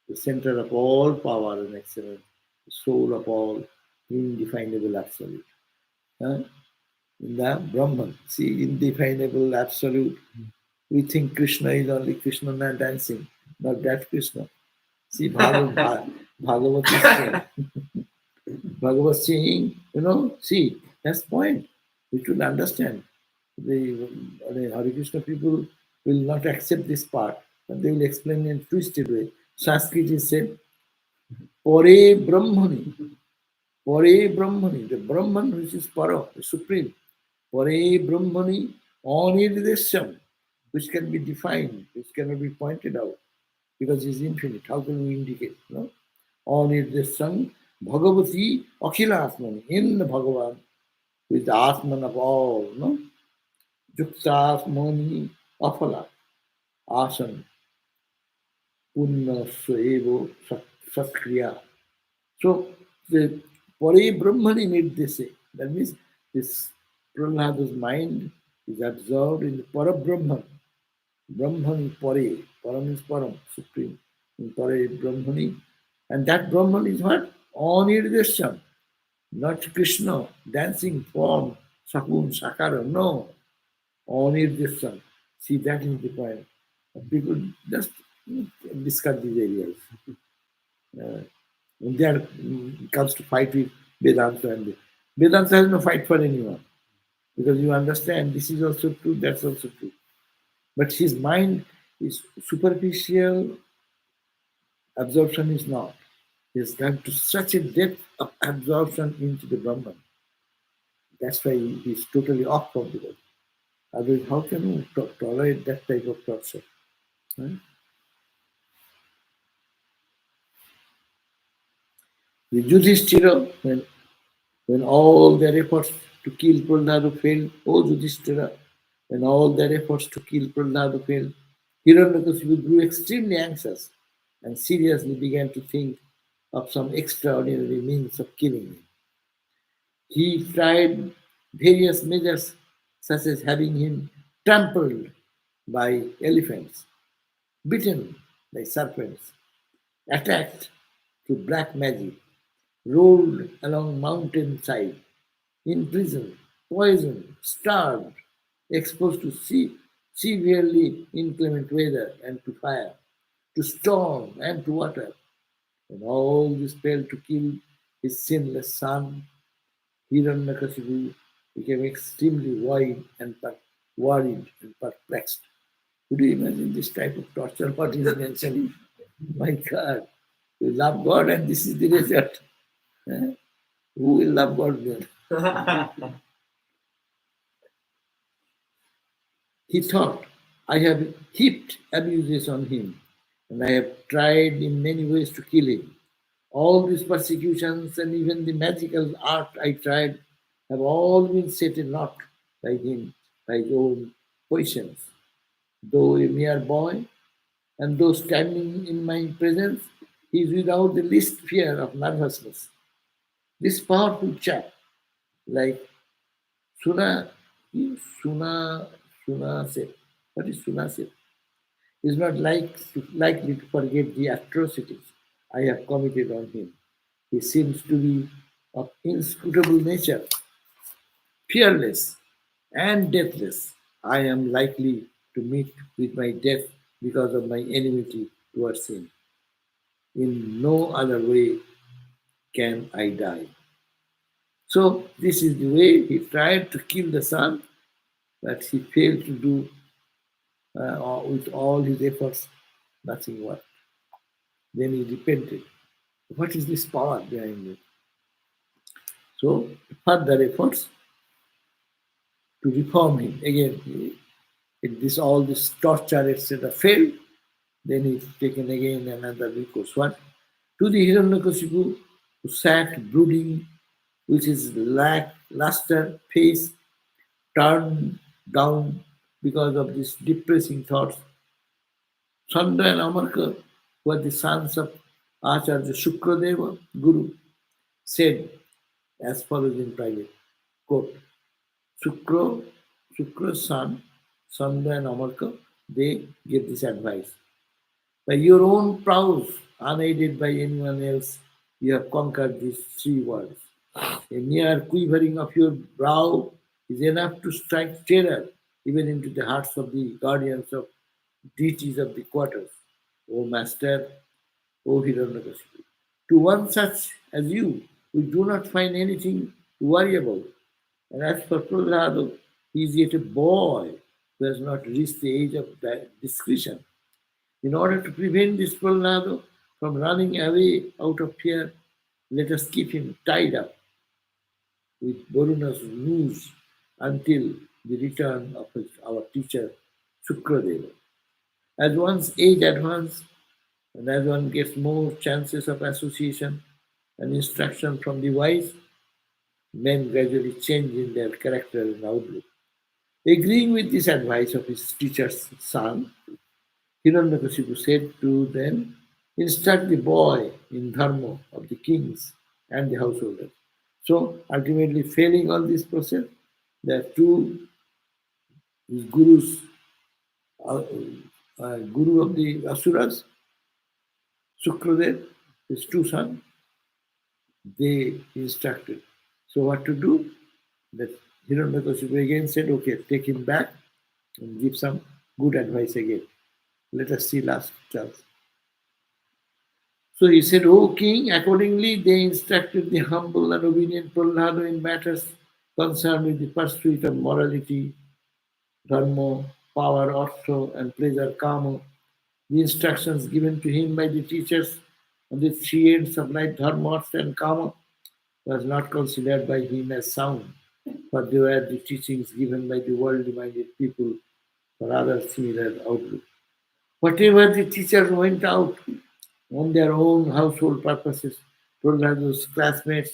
the center of all power and excellence, the soul of all indefinable absolute. In the Brahman, see, indefinable absolute. We think Krishna is only Krishna not dancing, not that Krishna. See, Bhagavad is saying, Bhagavad saying, see, that's the point. We should understand. The Hare Krishna people will not accept this part, but they will explain in a twisted way. Sanskrit is said, Pore Brahmani. Pore Brahmani, the Brahman which is Para, the Supreme. Pare Brahmani Anirdesyam, which can be defined, which cannot be pointed out, because it's infinite. How can we indicate? Anirdesyam Bhagavati Akhila Atmani, in the Bhagavan, who is the Atman of all, no? Yuktas Moni Afala Asan Punna Suevo Satkriya. So the Pare Brahmani made this say. That means this Prahlada's mind is absorbed in the Para Brahman. Brahmani Pare. Para means Param, supreme. In Pare Brahmani. And that Brahman is what? Anirdesham. Not Krishna, dancing form, Sakun, Sakara. No. Anirdesham. See, that is the point. People just discuss these areas. When there comes to fight with Vedanta, and Vedanta has no fight for anyone because you understand this is also true, that's also true. But his mind is superficial, absorption is not. He has gone to such a depth of absorption into the Brahman. That's why he's totally off from the world. Otherwise, how can you tolerate that type of torture? Right? The Yudhishthira, when all their efforts to kill Prahlada failed, oh Yudhishthira, when all their efforts to kill Prahlada failed, Hiranyakasipu grew extremely anxious and seriously began to think of some extraordinary means of killing him. He tried various measures, such as having him trampled by elephants, bitten by serpents, attacked through black magic, rolled along mountainside, imprisoned, poisoned, starved, exposed to severely inclement weather and to fire, to storm and to water. And all this failed to kill his sinless son. Hiranyakasipu became extremely worried and perplexed. Could you imagine this type of torture? What is mentioning? My God, you love God and this is the result. Eh? Who will love God then? He thought, I have heaped abuses on him, and I have tried in many ways to kill him. All these persecutions and even the magical art I tried have all been set in naught by him, by his own positions. Though a mere boy, and though standing in my presence, he is without the least fear of nervousness. This powerful chap, like Suna, Suna, Sunasep, what is Sunasep? Is not likely to forget the atrocities I have committed on him. He seems to be of inscrutable nature, fearless and deathless. I am likely to meet with my death because of my enmity towards him. In no other way can I die. So this is the way he tried to kill the son, but he failed to do with all his efforts, nothing worked. Then he repented. What is this power behind it? So further efforts to reform him. Again, this all this torture, etc., failed. Then he's taken again another recourse. What? To the Hiranyakasipu, who sat brooding with his lackluster face turned down because of these depressing thoughts. Chandra and Amarka, who are the sons of Acharya Shukradeva, Guru, said as follows in private, quote, Shukra's son, Chandra and Amarka, they give this advice. By your own prowess, unaided by anyone else, you have conquered these three worlds. A mere quivering of your brow is enough to strike terror even into the hearts of the guardians of deities of the quarters. O Master, O Hiranyakasipu. To one such as you, we do not find anything to worry about. And as for Prahlada, he is yet a boy who has not reached the age of discretion. In order to prevent this Prahlada from running away out of fear, let us keep him tied up with Varuna's noose until the return of our teacher Shukradeva. As one's age advances and as one gets more chances of association and instruction from the wise, men gradually change in their character and outlook. Agreeing with this advice of his teacher's son, Hiranyakashipu said to them, instruct the boy in dharma of the kings and the householders. So ultimately failing on this process, there are two gurus, guru of the Asuras, Sukradev, his two sons, they instructed. So what to do? That Hiranyakashipu again said, okay, take him back and give some good advice again. Let us see last chance. So he said, O king, accordingly they instructed the humble and obedient Prahlada in matters concerned with the pursuit of morality, dharma, power, artha, and pleasure, kama. The instructions given to him by the teachers on the three ends of life, dharma, artha, and kama, was not considered by him as sound, for they were the teachings given by the worldly-minded people for other similar outlook. Whatever the teachers went out on their own household purposes, Prahlada's classmates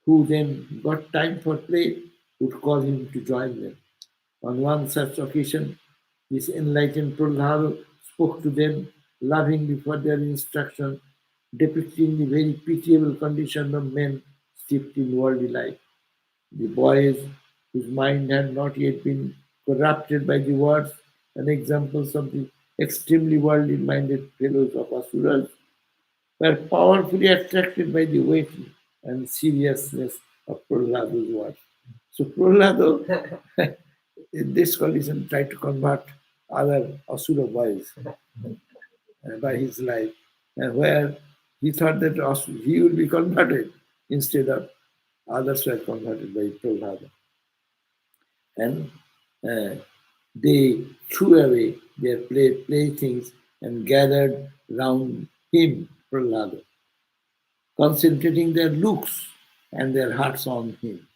who then got time for play would call him to join them. On one such occasion, this enlightened Prahlada spoke to them lovingly for their instruction, depicting the very pitiable condition of men steeped in worldly life. The boys whose mind had not yet been corrupted by the words and examples of the extremely worldly minded fellows of Asuras were powerfully attracted by the weighty and seriousness of Prahlada's words. So Prahlada, in this condition, tried to convert other Asura boys by his life, and where he thought that he will be converted instead of others were converted by Prahlada. And uh, they threw away their playthings and gathered round him, Prahlada, concentrating their looks and their hearts on him.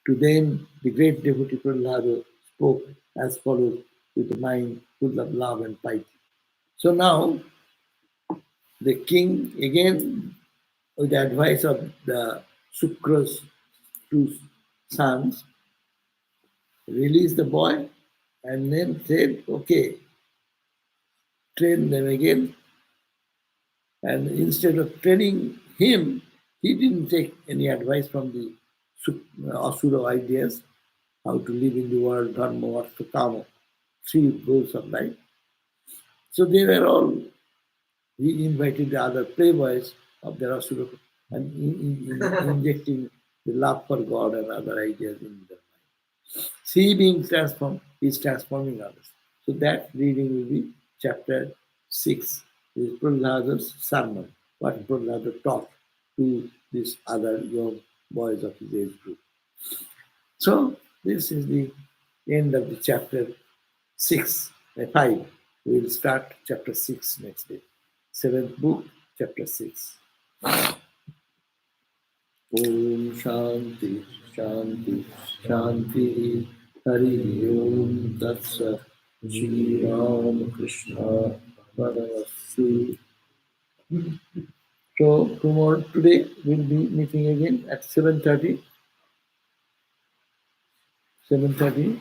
To them, the great devotee Prahlada spoke as follows with a mind full of love and piety. So now, the king, again, with the advice of the Sukra's two sons, released the boy and then said, okay, train them again. And instead of training him, he didn't take any advice from the Asura ideas, how to live in the world, dharma, artha, kama, three goals of life. So they were all, he invited the other playboys of the Asura and injecting the love for God and other ideas in their mind. See being transformed, he is transforming others. So that reading will be chapter 6. This is Prahlada's sermon, what Prahlada taught to these other young boys of his age group. So this is the end of the chapter 5. We will start chapter 6 next day. 7th book, chapter 6. Om Shanti, Shanti, Shanti, Hari Om Tat Sat, Shri Ram Krishna Paramastu. So today we'll be meeting again at 7:30. 7:30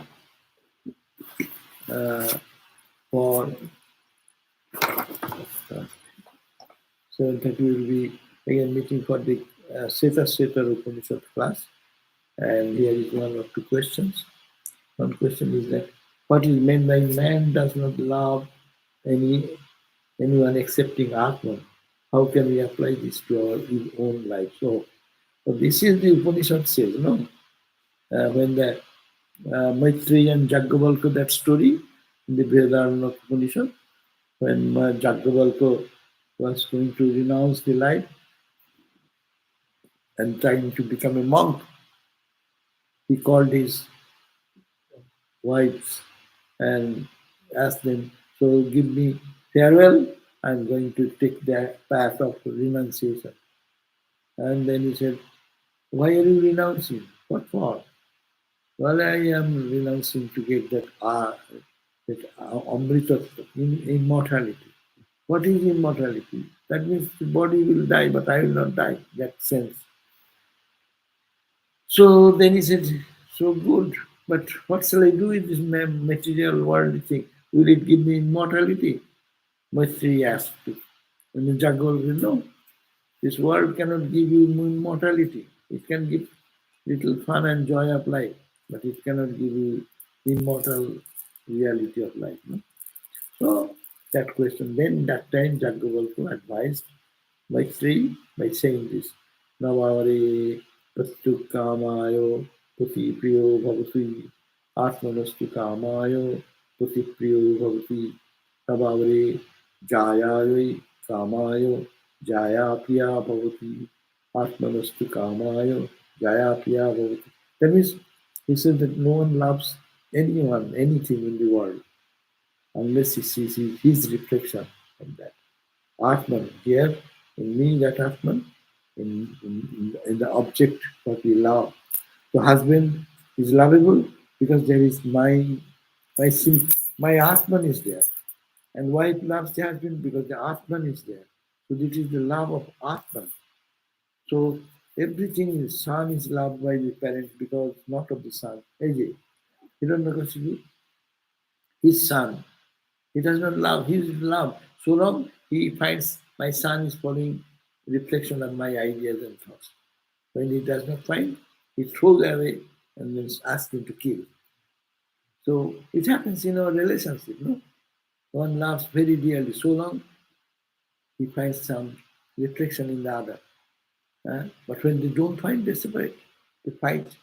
for 7:30 we'll be again meeting for the Seta Upanishad class. And here is one or two questions. One question is that what is meant by man does not love anyone excepting Atman? How can we apply this to our own life? So this is the Upanishad says, no? When the Maitri and Jaggavalka, that story in the Brihadaranyaka Upanishad, when Jaggavalka was going to renounce the life and trying to become a monk, he called his wives and asked them, so give me farewell, I'm going to take the path of renunciation. And then he said, why are you renouncing? What for? Well, I am renouncing to get that amrita, immortality. What is immortality? That means the body will die, but I will not die, that sense. So then he said, so good, but what shall I do with this material worldly thing? Will it give me immortality? Maitri asked. And the Jagal said, no, this world cannot give you immortality. It can give little fun and joy of life, but it cannot give you immortal reality of life. No? So that question, then that time Jaggovalpu advised Maitri by saying this, Navare Prastu Kamayo Puti Priyo Bhavati Atmanastu Kamayo Puti Priyo Bhavati Navare Jayayo Kamayo Jaya Priya Bhavati Atmanastu Kamayo Jaya Priya Bhavati. That means he said that no one loves anyone, anything in the world unless he sees his reflection of that. Atman, here in me that Atman, in the object that we love. The husband is lovable because there is my sim, my Atman is there. And wife loves the husband because the Atman is there. So this is the love of Atman. So everything is son is loved by the parents because not of the son. AJ, Hiranyakashipu, his son. He does not love. He is love. So long he finds my son is following reflection of my ideas and thoughts. When he does not find, he throws away and then asks him to kill. So it happens in our relationship, no? One loves very dearly. So long he finds some reflection in the other. But when they don't find, they separate. They fight.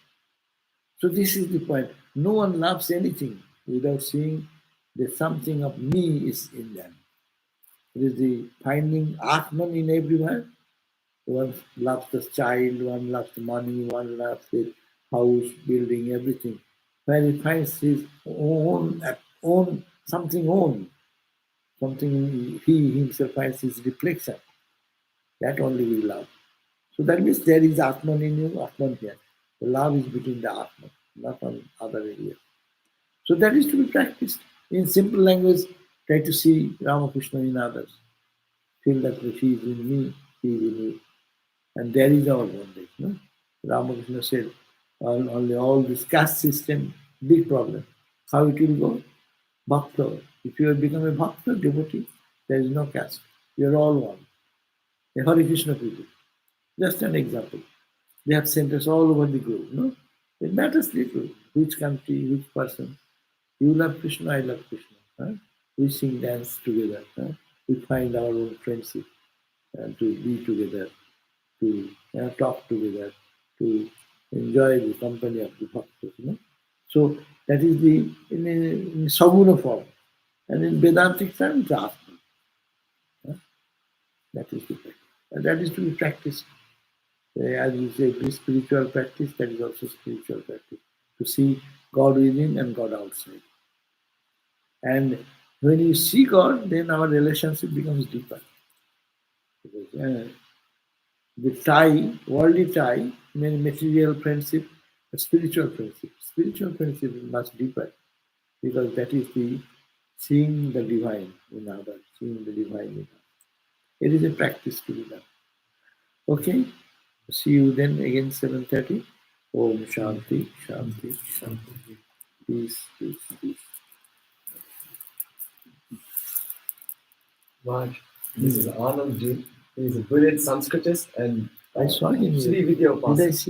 So this is the point. No one loves anything without seeing that something of me is in them. It is the finding Atman in everyone. One loves the child, one loves the money, one loves the house, building, everything. When he finds his own something he himself finds his reflection, that only we love. So that means there is Atman in you, Atman here. The love is between the Atman, not on other areas. So that is to be practiced. In simple language, try to see Ramakrishna in others. Feel that he is in me, he is in you. And there is our bondage. No? Ramakrishna said, only all this caste system, big problem. How it will go? Bhakta. If you have become a Bhakta devotee, there is no caste. You are all one. The Hare Krishna people. Just an example. They have centers all over the globe. No? It matters little which country, which person. You love Krishna, I love Krishna. Huh? We sing, dance together. Huh? We find our own friendship to be together, to talk together, to enjoy the company of the bhaktas. So that is the in Saguna form. And in Vedantic terms, it's Atman. That is the practice. And that is to be practiced. As you say, this spiritual practice, that is also spiritual practice. To see God within and God outside. And when you see God, then our relationship becomes deeper. Because, the tie, worldly tie, material friendship, spiritual friendship. Spiritual friendship is much deeper because that is the seeing the divine in others, seeing the divine in others. It is a practice to be done. Okay, see you then again 7:30. Om Shanti, Shanti, Shanti. Peace, peace, peace. Raj, this is Anand Ji. He is a brilliant Sanskritist and I saw him. Sri Vidya Did I see